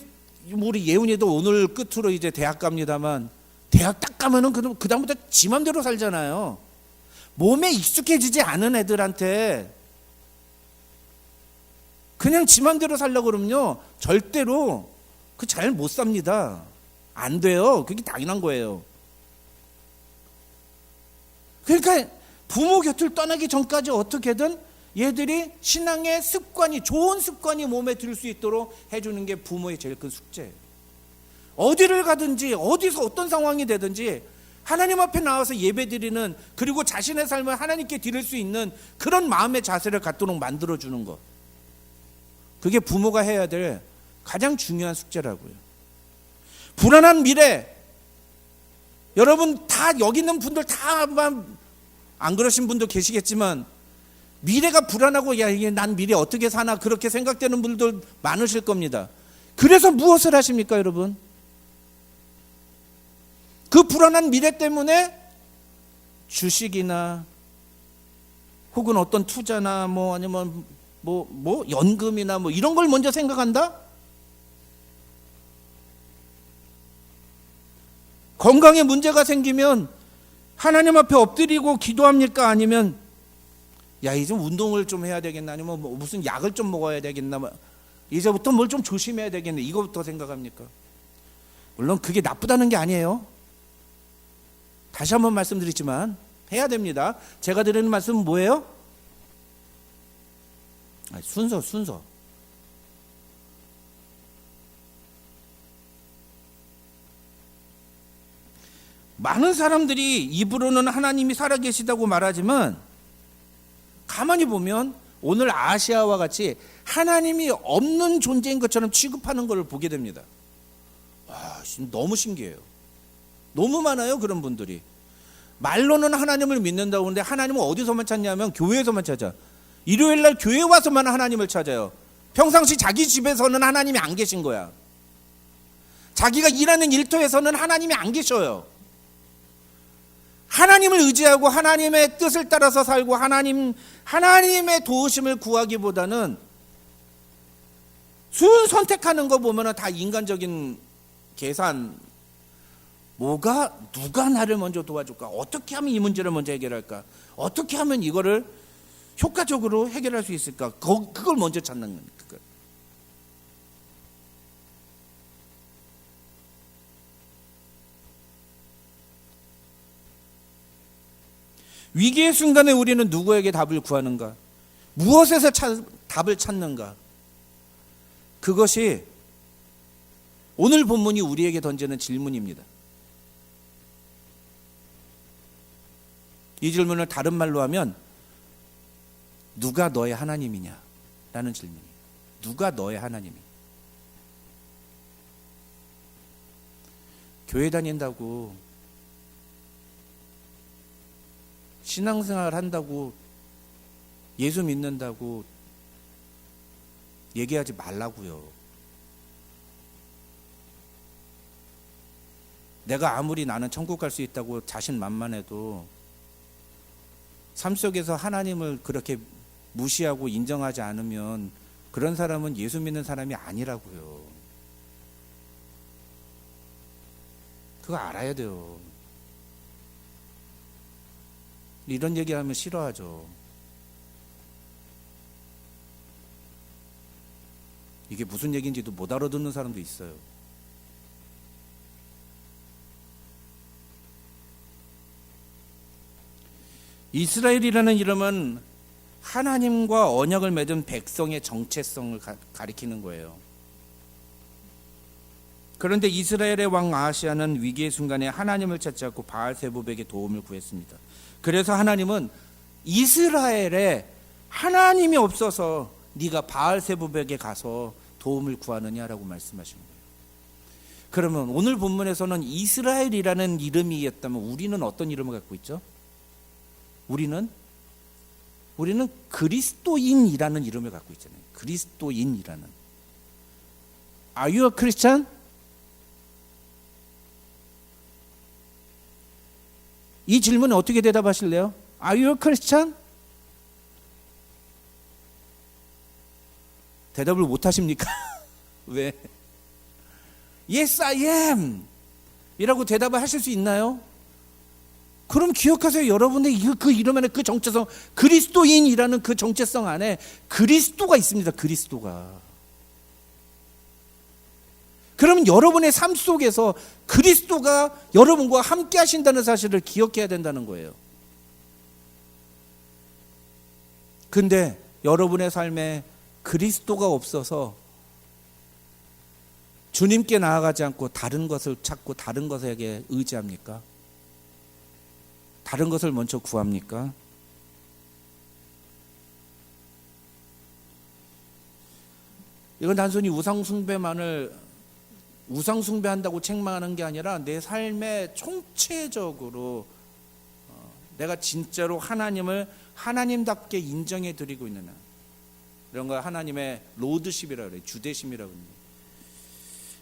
우리 예훈이도 오늘 끝으로 이제 대학 갑니다만 대학 딱 가면은 그 다음부터 지 맘대로 살잖아요. 몸에 익숙해지지 않은 애들한테 그냥 지 맘대로 살려고 그러면요 절대로 그 잘 못 삽니다. 안 돼요. 그게 당연한 거예요. 그러니까 부모 곁을 떠나기 전까지 어떻게든 얘들이 신앙의 습관이 좋은 습관이 몸에 들 수 있도록 해주는 게 부모의 제일 큰 숙제예요. 어디를 가든지 어디서 어떤 상황이 되든지 하나님 앞에 나와서 예배드리는 그리고 자신의 삶을 하나님께 드릴 수 있는 그런 마음의 자세를 갖도록 만들어주는 것. 그게 부모가 해야 될 가장 중요한 숙제라고요. 불안한 미래. 여러분 다 여기 있는 분들 다 안 그러신 분도 계시겠지만 미래가 불안하고 야 이게 난 미래 어떻게 사나 그렇게 생각되는 분들 많으실 겁니다. 그래서 무엇을 하십니까 여러분? 그 불안한 미래 때문에 주식이나 혹은 어떤 투자나 뭐 아니면 뭐 연금이나 뭐 이런 걸 먼저 생각한다? 건강에 문제가 생기면 하나님 앞에 엎드리고 기도합니까? 아니면 야, 이제 운동을 좀 해야 되겠나? 아니면 뭐 무슨 약을 좀 먹어야 되겠나? 이제부터 뭘 좀 조심해야 되겠네. 이거부터 생각합니까? 물론 그게 나쁘다는 게 아니에요. 다시 한번 말씀드리지만 해야 됩니다. 제가 드리는 말씀은 뭐예요? 순서. 많은 사람들이 입으로는 하나님이 살아계시다고 말하지만 가만히 보면 오늘 아시아와 같이 하나님이 없는 존재인 것처럼 취급하는 것을 보게 됩니다. 와, 너무 신기해요. 너무 많아요, 그런 분들이. 말로는 하나님을 믿는다고 하는데 하나님은 어디서만 찾냐면 교회에서만 찾아. 일요일날 교회 와서만 하나님을 찾아요. 평상시 자기 집에서는 하나님이 안 계신 거야. 자기가 일하는 일터에서는 하나님이 안 계셔요. 하나님을 의지하고 하나님의 뜻을 따라서 살고 하나님의 도우심을 구하기보다는 선택하는 거 보면 다 인간적인 계산, 누가 나를 먼저 도와줄까? 어떻게 하면 이 문제를 먼저 해결할까? 어떻게 하면 이거를 효과적으로 해결할 수 있을까? 그걸 먼저 찾는 거니까. 위기의 순간에 우리는 누구에게 답을 구하는가? 무엇에서 답을 찾는가? 그것이 오늘 본문이 우리에게 던지는 질문입니다. 이 질문을 다른 말로 하면 누가 너의 하나님이냐? 라는 질문이에요. 누가 너의 하나님이냐? 교회 다닌다고, 신앙생활 한다고, 예수 믿는다고 얘기하지 말라고요. 내가 아무리 나는 천국 갈 수 있다고 자신만만해도 삶 속에서 하나님을 그렇게 무시하고 인정하지 않으면 그런 사람은 예수 믿는 사람이 아니라고요. 그거 알아야 돼요. 이런 얘기하면 싫어하죠. 이게 무슨 얘기인지도 못 알아듣는 사람도 있어요. 이스라엘이라는 이름은 하나님과 언약을 맺은 백성의 정체성을 가리키는 거예요. 그런데 이스라엘의 왕 아하시아는 위기의 순간에 하나님을 찾지 않고 바알세불에게 도움을 구했습니다. 그래서 하나님은 이스라엘에 하나님이 없어서 네가 바알세불에게 가서 도움을 구하느냐라고 말씀하신 거예요. 그러면 오늘 본문에서는 이스라엘이라는 이름이었다면 우리는 어떤 이름을 갖고 있죠? 우리는 그리스도인이라는 이름을 갖고 있잖아요. 그리스도인이라는. Are you a Christian? 이 질문에 어떻게 대답하실래요? Are you a Christian? 대답을 못 하십니까? 왜? Yes, I am. 이라고 대답을 하실 수 있나요? 그럼 기억하세요. 여러분의 그 이름 안에 그 정체성, 그리스도인이라는 그 정체성 안에 그리스도가 있습니다. 그리스도가. 그러면 여러분의 삶 속에서 그리스도가 여러분과 함께 하신다는 사실을 기억해야 된다는 거예요. 근데 여러분의 삶에 그리스도가 없어서 주님께 나아가지 않고 다른 것을 찾고 다른 것에게 의지합니까? 다른 것을 먼저 구합니까? 이건 단순히 우상숭배한다고 책망하는 게 아니라 내 삶에 총체적으로 내가 진짜로 하나님을 하나님답게 인정해 드리고 있는 이런 거 하나님의 로드십이라고 그래요. 주대심이라고 합니다.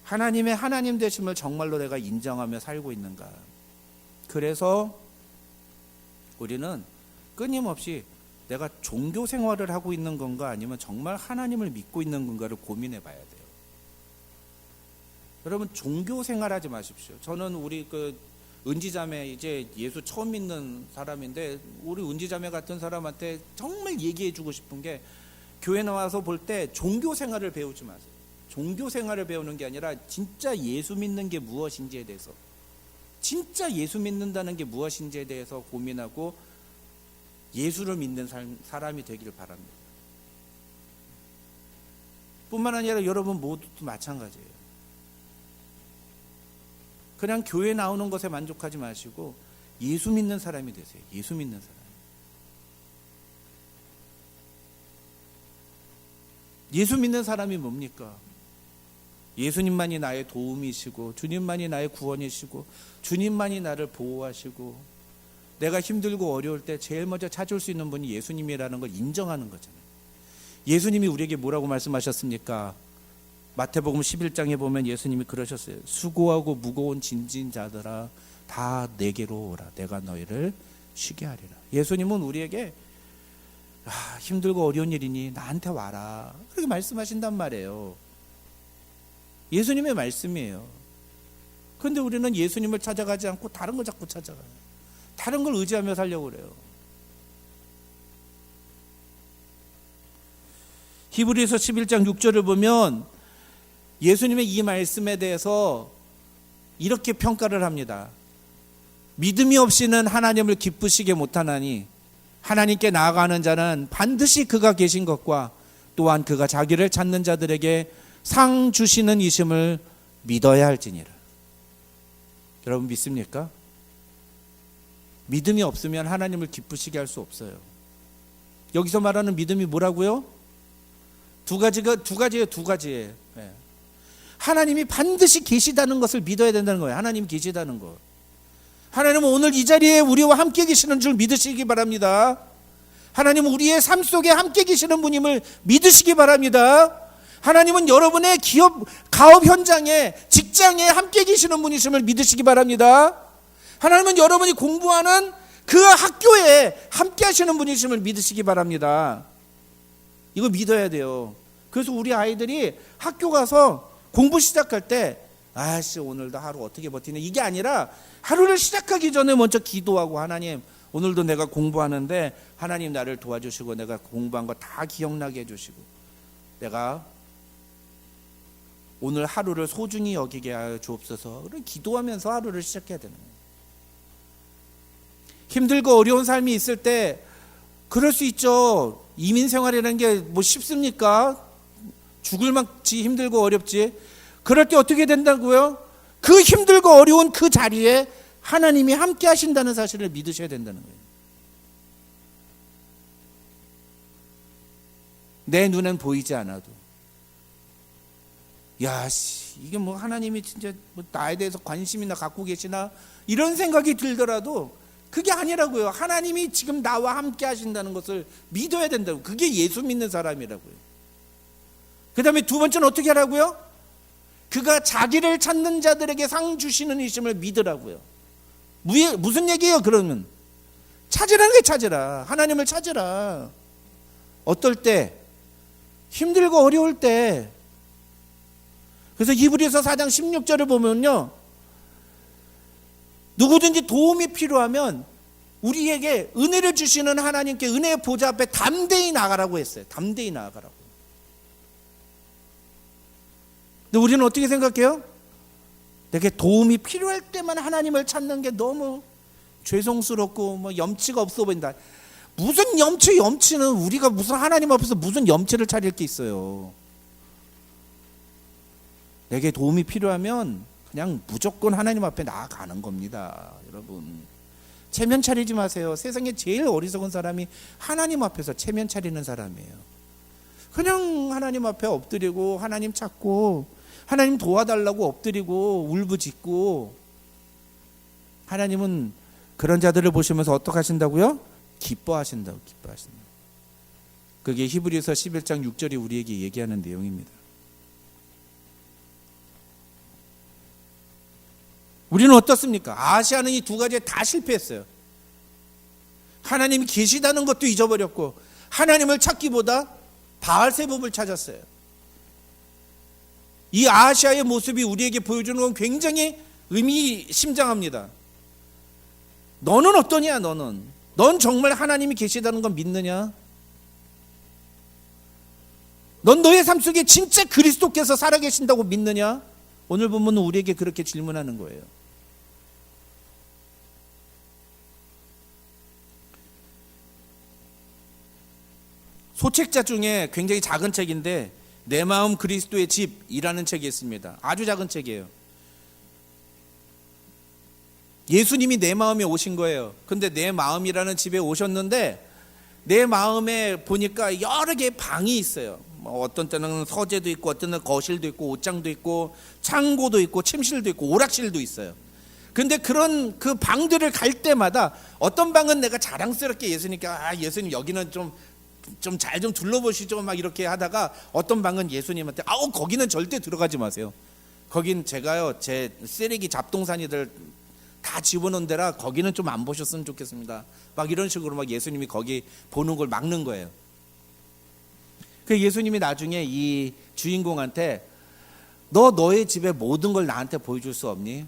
하나님의 하나님 되심을 정말로 내가 인정하며 살고 있는가? 그래서 우리는 끊임없이 내가 종교 생활을 하고 있는 건가 아니면 정말 하나님을 믿고 있는 건가를 고민해 봐야 돼요. 여러분 종교 생활하지 마십시오. 저는 우리 은지자매 이제 예수 처음 믿는 사람인데 우리 은지자매 같은 사람한테 정말 얘기해 주고 싶은 게 교회 나와서 볼 때 종교 생활을 배우지 마세요. 종교 생활을 배우는 게 아니라 진짜 예수 믿는 게 무엇인지에 대해서, 진짜 예수 믿는다는 게 무엇인지에 대해서 고민하고 예수를 믿는 사람이 되기를 바랍니다. 뿐만 아니라 여러분 모두도 마찬가지예요. 그냥 교회 나오는 것에 만족하지 마시고 예수 믿는 사람이 되세요. 예수 믿는 사람. 예수 믿는 사람이 뭡니까? 예수님만이 나의 도움이시고 주님만이 나의 구원이시고 주님만이 나를 보호하시고 내가 힘들고 어려울 때 제일 먼저 찾을 수 있는 분이 예수님이라는 걸 인정하는 거잖아요. 예수님이 우리에게 뭐라고 말씀하셨습니까? 마태복음 11장에 보면 예수님이 그러셨어요. 수고하고 무거운 짐진 자들아 다 내게로 오라. 내가 너희를 쉬게 하리라. 예수님은 우리에게 힘들고 어려운 일이니 나한테 와라. 그렇게 말씀하신단 말이에요. 예수님의 말씀이에요. 그런데 우리는 예수님을 찾아가지 않고 다른 걸 자꾸 찾아가요. 다른 걸 의지하며 살려고 그래요. 히브리서 11장 6절을 보면 예수님의 이 말씀에 대해서 이렇게 평가를 합니다. 믿음이 없이는 하나님을 기쁘시게 못하나니 하나님께 나아가는 자는 반드시 그가 계신 것과 또한 그가 자기를 찾는 자들에게 상 주시는 이심을 믿어야 할지니라. 여러분 믿습니까? 믿음이 없으면 하나님을 기쁘시게 할 수 없어요. 여기서 말하는 믿음이 뭐라고요? 두 가지예요. 네. 하나님이 반드시 계시다는 것을 믿어야 된다는 거예요. 하나님이 계시다는 것. 하나님은 오늘 이 자리에 우리와 함께 계시는 줄 믿으시기 바랍니다. 하나님은 우리의 삶 속에 함께 계시는 분임을 믿으시기 바랍니다. 하나님은 여러분의 기업, 가업 현장에, 직장에 함께 계시는 분이심을 믿으시기 바랍니다. 하나님은 여러분이 공부하는 그 학교에 함께 하시는 분이심을 믿으시기 바랍니다. 이거 믿어야 돼요. 그래서 우리 아이들이 학교 가서 공부 시작할 때 오늘도 하루 어떻게 버티냐 이게 아니라 하루를 시작하기 전에 먼저 기도하고 하나님 오늘도 내가 공부하는데 하나님 나를 도와주시고 내가 공부한 거 다 기억나게 해주시고 내가 오늘 하루를 소중히 여기게 하여 주옵소서. 그런 기도하면서 하루를 시작해야 되는 거예요. 힘들고 어려운 삶이 있을 때 그럴 수 있죠. 이민 생활이라는 게 뭐 쉽습니까? 죽을 만치 힘들고 어렵지. 그럴 때 어떻게 된다고요? 그 힘들고 어려운 그 자리에 하나님이 함께 하신다는 사실을 믿으셔야 된다는 거예요. 내 눈엔 보이지 않아도 이게 뭐 하나님이 진짜 뭐 나에 대해서 관심이나 갖고 계시나 이런 생각이 들더라도 그게 아니라고요. 하나님이 지금 나와 함께 하신다는 것을 믿어야 된다고. 그게 예수 믿는 사람이라고요. 그 다음에 두 번째는 어떻게 하라고요? 그가 자기를 찾는 자들에게 상 주시는 이심을 믿으라고요. 무슨 얘기예요 그러면? 찾으라는 게 찾으라. 하나님을 찾으라. 어떨 때? 힘들고 어려울 때. 그래서 히브리서 4장 16절을 보면요, 누구든지 도움이 필요하면 우리에게 은혜를 주시는 하나님께 은혜의 보좌 앞에 담대히 나가라고 했어요. 담대히 나가라고. 근데 우리는 어떻게 생각해요? 내게 도움이 필요할 때만 하나님을 찾는 게 너무 죄송스럽고 뭐 염치가 없어 보인다. 무슨 염치는 우리가 무슨 하나님 앞에서 무슨 염치를 차릴 게 있어요. 내게 도움이 필요하면 그냥 무조건 하나님 앞에 나아가는 겁니다. 여러분 체면 차리지 마세요. 세상에 제일 어리석은 사람이 하나님 앞에서 체면 차리는 사람이에요. 그냥 하나님 앞에 엎드리고 하나님 찾고 하나님 도와달라고 엎드리고 울부짖고, 하나님은 그런 자들을 보시면서 어떻게 하신다고요? 기뻐하신다고. 그게 히브리서 11장 6절이 우리에게 얘기하는 내용입니다. 우리는 어떻습니까? 아시아는 이 두 가지에 다 실패했어요. 하나님이 계시다는 것도 잊어버렸고 하나님을 찾기보다 바알세붑을 찾았어요. 이 아시아의 모습이 우리에게 보여주는 건 굉장히 의미심장합니다. 너는 어떠냐? 넌 정말 하나님이 계시다는 건 믿느냐? 넌 너의 삶 속에 진짜 그리스도께서 살아계신다고 믿느냐? 오늘 본문은 우리에게 그렇게 질문하는 거예요. 소책자 중에 굉장히 작은 책인데 내 마음 그리스도의 집이라는 책이 있습니다. 아주 작은 책이에요. 예수님이 내 마음에 오신 거예요. 근데 내 마음이라는 집에 오셨는데 내 마음에 보니까 여러 개의 방이 있어요. 어떤 때는 서재도 있고 어떤 때는 거실도 있고 옷장도 있고 창고도 있고 침실도 있고 오락실도 있어요. 근데 그런 그 방들을 갈 때마다 어떤 방은 내가 자랑스럽게 예수님께 예수님 여기는 좀 잘 좀 둘러보시죠 막 이렇게 하다가 어떤 방은 예수님한테 거기는 절대 들어가지 마세요. 거긴 제가요 제 쓰레기 잡동사니들 다 집어넣은 데라 거기는 좀 안 보셨으면 좋겠습니다. 막 이런 식으로 막 예수님이 거기 보는 걸 막는 거예요. 그 예수님이 나중에 이 주인공한테 너의 집의 모든 걸 나한테 보여줄 수 없니?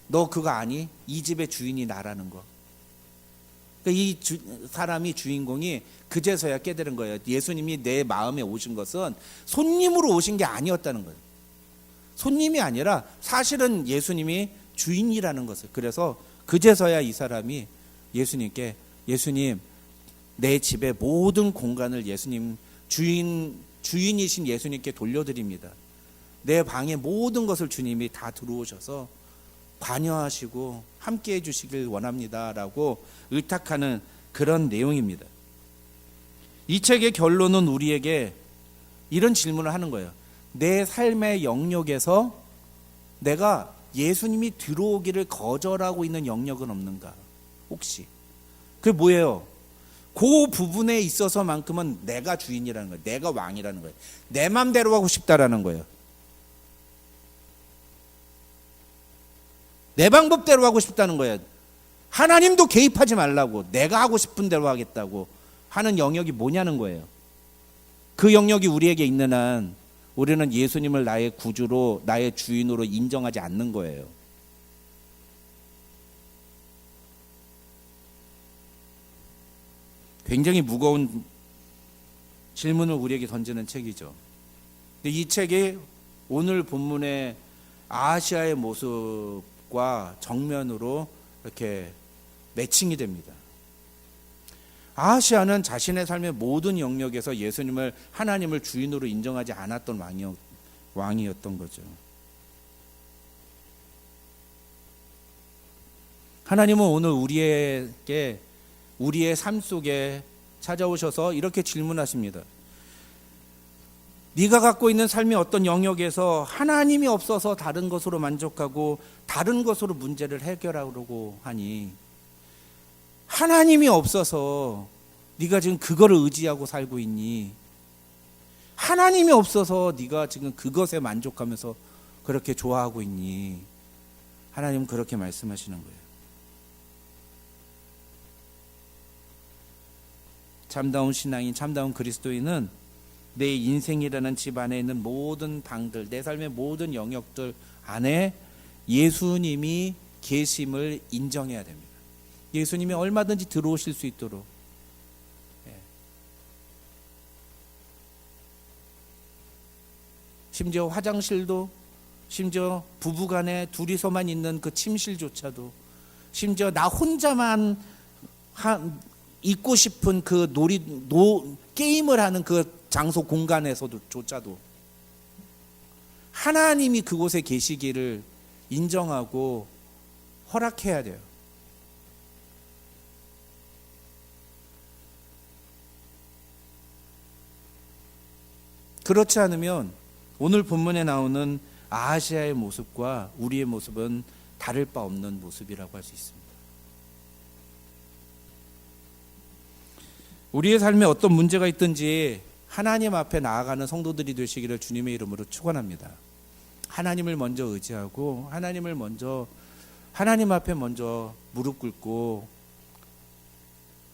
너 그거 아니? 이 집의 주인이 나라는 거. 이 사람이 주인공이 그제서야 깨달은 거예요. 예수님이 내 마음에 오신 것은 손님으로 오신 게 아니었다는 거예요. 손님이 아니라 사실은 예수님이 주인이라는 것을. 그래서 그제서야 이 사람이 예수님께 예수님 내 집의 모든 공간을 예수님 주인이신 예수님께 돌려드립니다. 내 방의 모든 것을 주님이 다 들어오셔서 관여하시고 함께 해주시길 원합니다라고 의탁하는 그런 내용입니다. 이 책의 결론은 우리에게 이런 질문을 하는 거예요. 내 삶의 영역에서 내가 예수님이 들어오기를 거절하고 있는 영역은 없는가? 혹시 그게 뭐예요? 그 부분에 있어서만큼은 내가 주인이라는 거예요. 내가 왕이라는 거예요. 내 맘대로 하고 싶다라는 거예요. 내 방법대로 하고 싶다는 거예요. 하나님도 개입하지 말라고, 내가 하고 싶은 대로 하겠다고 하는 영역이 뭐냐는 거예요. 그 영역이 우리에게 있는 한 우리는 예수님을 나의 구주로, 나의 주인으로 인정하지 않는 거예요. 굉장히 무거운 질문을 우리에게 던지는 책이죠. 근데 이 책이 오늘 본문의 아하시아의 모습과 정면으로 이렇게 매칭이 됩니다. 아하시아는 자신의 삶의 모든 영역에서 예수님을, 하나님을 주인으로 인정하지 않았던 왕이었던 거죠. 하나님은 오늘 우리에게, 우리의 삶 속에 찾아오셔서 이렇게 질문하십니다. 네가 갖고 있는 삶의 어떤 영역에서 하나님이 없어서 다른 것으로 만족하고 다른 것으로 문제를 해결하려고 하니, 하나님이 없어서 네가 지금 그거를 의지하고 살고 있니? 하나님이 없어서 네가 지금 그것에 만족하면서 그렇게 좋아하고 있니? 하나님은 그렇게 말씀하시는 거예요. 참다운 신앙인, 참다운 그리스도인은 내 인생이라는 집 안에 있는 모든 방들, 내 삶의 모든 영역들 안에 예수님이 계심을 인정해야 됩니다. 예수님이 얼마든지 들어오실 수 있도록. 심지어 화장실도, 심지어 부부간에 둘이서만 있는 그 침실조차도, 심지어 나 혼자만 있고 싶은 그 게임을 하는 그 장소 공간에서조차도 하나님이 그곳에 계시기를 인정하고 허락해야 돼요. 그렇지 않으면 오늘 본문에 나오는 아하시아의 모습과 우리의 모습은 다를 바 없는 모습이라고 할 수 있습니다. 우리의 삶에 어떤 문제가 있든지 하나님 앞에 나아가는 성도들이 되시기를 주님의 이름으로 축원합니다. 하나님을 먼저 의지하고 하나님 앞에 먼저 무릎 꿇고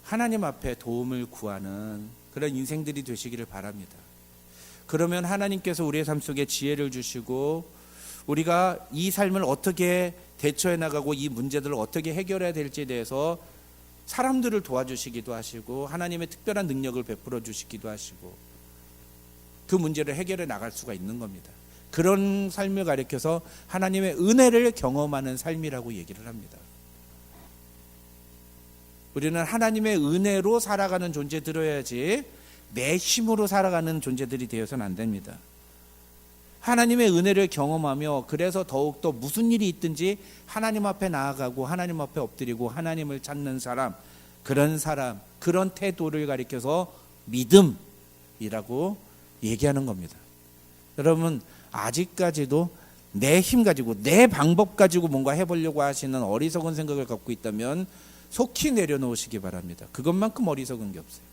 하나님 앞에 도움을 구하는 그런 인생들이 되시기를 바랍니다. 그러면 하나님께서 우리의 삶 속에 지혜를 주시고 우리가 이 삶을 어떻게 대처해 나가고 이 문제들을 어떻게 해결해야 될지에 대해서 사람들을 도와주시기도 하시고 하나님의 특별한 능력을 베풀어 주시기도 하시고 그 문제를 해결해 나갈 수가 있는 겁니다. 그런 삶을 가리켜서 하나님의 은혜를 경험하는 삶이라고 얘기를 합니다. 우리는 하나님의 은혜로 살아가는 존재들이어야지 내 힘으로 살아가는 존재들이 되어서는 안 됩니다. 하나님의 은혜를 경험하며 그래서 더욱더 무슨 일이 있든지 하나님 앞에 나아가고 하나님 앞에 엎드리고 하나님을 찾는 사람, 그런 태도를 가리켜서 믿음이라고 얘기하는 겁니다. 여러분, 아직까지도 내 힘 가지고 내 방법 가지고 뭔가 해보려고 하시는 어리석은 생각을 갖고 있다면 속히 내려놓으시기 바랍니다. 그것만큼 어리석은 게 없어요.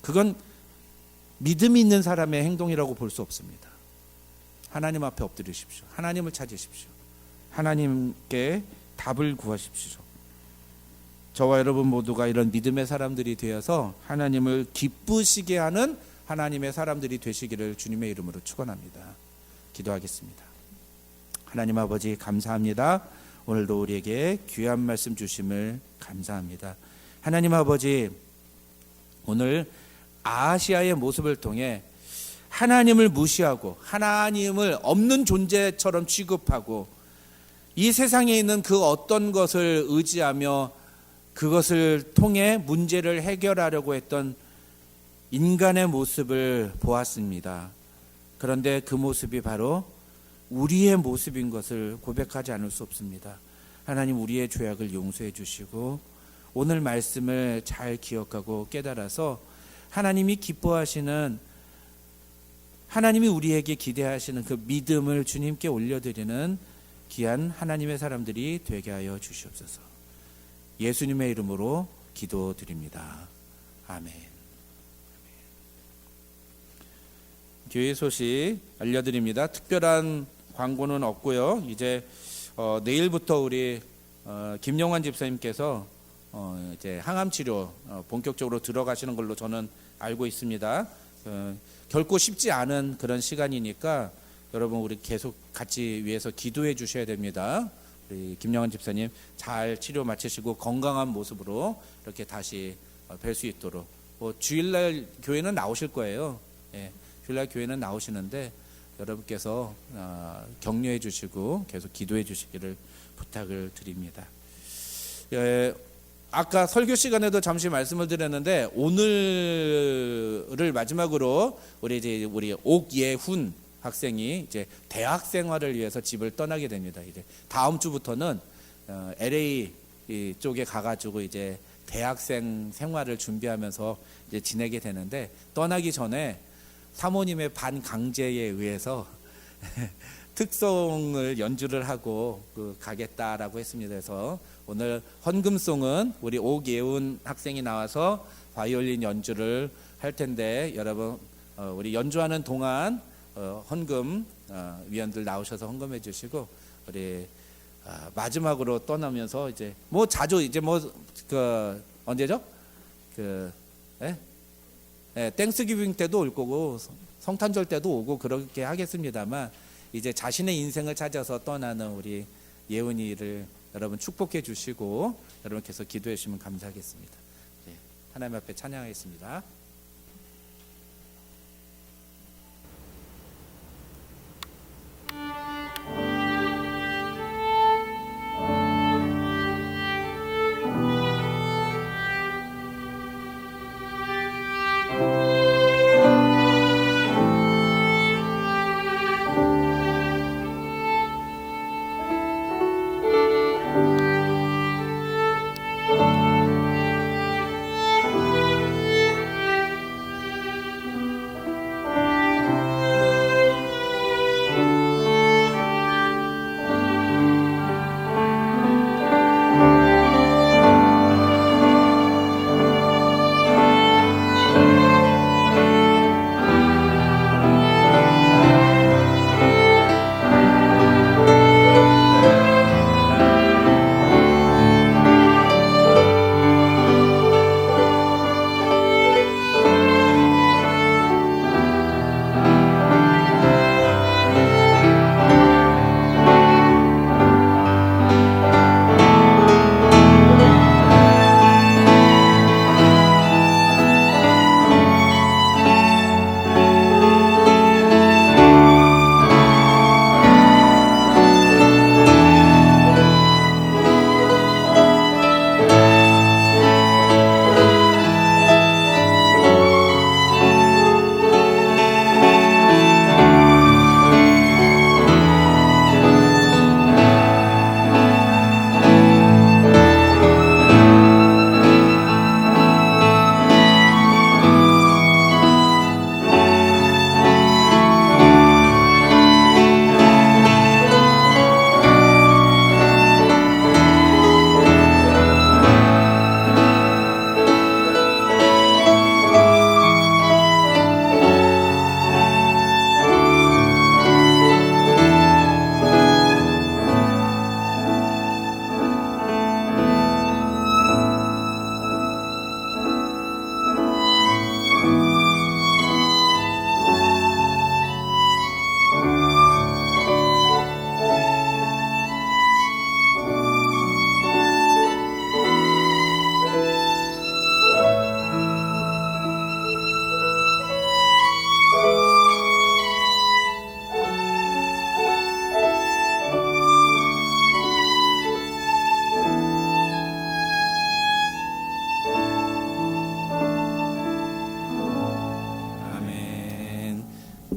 그건 믿음이 있는 사람의 행동이라고 볼 수 없습니다. 하나님 앞에 엎드리십시오. 하나님을 찾으십시오. 하나님께 답을 구하십시오. 저와 여러분 모두가 이런 믿음의 사람들이 되어서 하나님을 기쁘시게 하는 하나님의 사람들이 되시기를 주님의 이름으로 축원합니다. 기도하겠습니다. 하나님 아버지 감사합니다. 오늘도 우리에게 귀한 말씀 주심을 감사합니다. 하나님 아버지, 오늘 아하시아의 모습을 통해 하나님을 무시하고 하나님을 없는 존재처럼 취급하고 이 세상에 있는 그 어떤 것을 의지하며 그것을 통해 문제를 해결하려고 했던 인간의 모습을 보았습니다. 그런데 그 모습이 바로 우리의 모습인 것을 고백하지 않을 수 없습니다. 하나님, 우리의 죄악을 용서해 주시고 오늘 말씀을 잘 기억하고 깨달아서 하나님이 기뻐하시는, 하나님이 우리에게 기대하시는 그 믿음을 주님께 올려드리는 귀한 하나님의 사람들이 되게 하여 주시옵소서. 예수님의 이름으로 기도드립니다. 아멘. 교회 소식 알려드립니다. 특별한 광고는 없고요. 이제 내일부터 우리 김영환 집사님께서 이제 항암 치료 본격적으로 들어가시는 걸로 저는 알고 있습니다. 결코 쉽지 않은 그런 시간이니까 여러분 우리 계속 같이 위해서 기도해 주셔야 됩니다. 우리 김영환 집사님 잘 치료 마치시고 건강한 모습으로 이렇게 다시 뵐 수 있도록, 주일날 교회는 나오실 거예요. 예, 주일날 교회는 나오시는데 여러분께서 격려해 주시고 계속 기도해 주시기를 부탁을 드립니다. 아까 설교 시간에도 잠시 말씀을 드렸는데 오늘을 마지막으로 우리 옥예훈 학생이 이제 대학 생활을 위해서 집을 떠나게 됩니다. 이제 다음 주부터는 LA 쪽에 가가지고 이제 대학생 생활을 준비하면서 이제 지내게 되는데, 떠나기 전에 사모님의 반강제에 의해서 특송을 연주를 하고 가겠다라고 했습니다. 그래서 오늘 헌금송은 우리 옥예훈 학생이 나와서 바이올린 연주를 할 텐데, 여러분 우리 연주하는 동안 헌금 위원들 나오셔서 헌금해 주시고, 우리 마지막으로 떠나면서 이제 자주 이제 언제죠? 땡스기빙 때도 올 거고 성탄절 때도 오고 그렇게 하겠습니다만, 이제 자신의 인생을 찾아서 떠나는 우리 예은이를 여러분 축복해 주시고 여러분께서 기도해 주시면 감사하겠습니다. 하나님 앞에 찬양하겠습니다.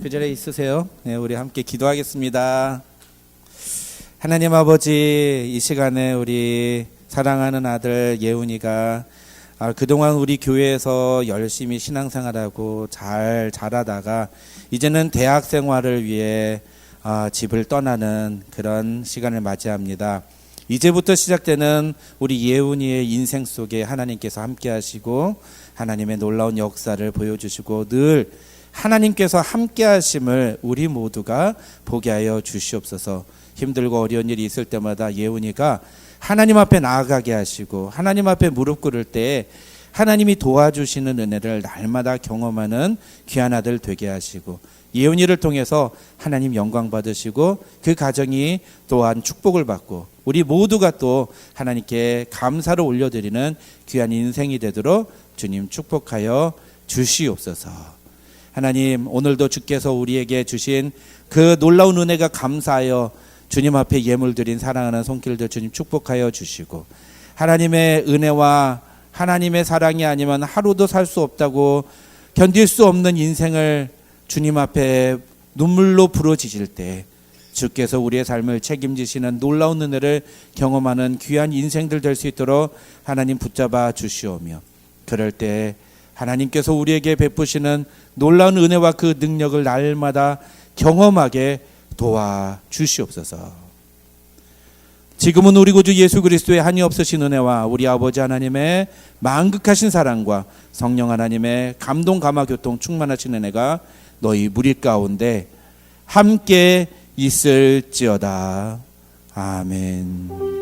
그 자리에 있으세요. 네, 우리 함께 기도하겠습니다. 하나님 아버지, 이 시간에 우리 사랑하는 아들 예훈이가 그동안 우리 교회에서 열심히 신앙생활하고 잘 자라다가 이제는 대학 생활을 위해 집을 떠나는 그런 시간을 맞이합니다. 이제부터 시작되는 우리 예훈이의 인생 속에 하나님께서 함께 하시고 하나님의 놀라운 역사를 보여주시고 늘 하나님께서 함께 하심을 우리 모두가 보게 하여 주시옵소서. 힘들고 어려운 일이 있을 때마다 예훈이가 하나님 앞에 나아가게 하시고 하나님 앞에 무릎 꿇을 때 하나님이 도와주시는 은혜를 날마다 경험하는 귀한 아들 되게 하시고 예훈이를 통해서 하나님 영광 받으시고 그 가정이 또한 축복을 받고 우리 모두가 또 하나님께 감사를 올려드리는 귀한 인생이 되도록 주님 축복하여 주시옵소서. 하나님, 오늘도 주께서 우리에게 주신 그 놀라운 은혜가 감사하여 주님 앞에 예물 드린 사랑하는 손길들 주님 축복하여 주시고 하나님의 은혜와 하나님의 사랑이 아니면 하루도 살 수 없다고 견딜 수 없는 인생을 주님 앞에 눈물로 부러지실 때 주께서 우리의 삶을 책임지시는 놀라운 은혜를 경험하는 귀한 인생들 될 수 있도록 하나님 붙잡아 주시오며 그럴 때 하나님께서 우리에게 베푸시는 놀라운 은혜와 그 능력을 날마다 경험하게 도와주시옵소서. 지금은 우리 구주 예수 그리스도의 한이 없으신 은혜와 우리 아버지 하나님의 만극하신 사랑과 성령 하나님의 감동 감화 교통 충만하신 은혜가 너희 무리 가운데 함께 있을지어다. 아멘.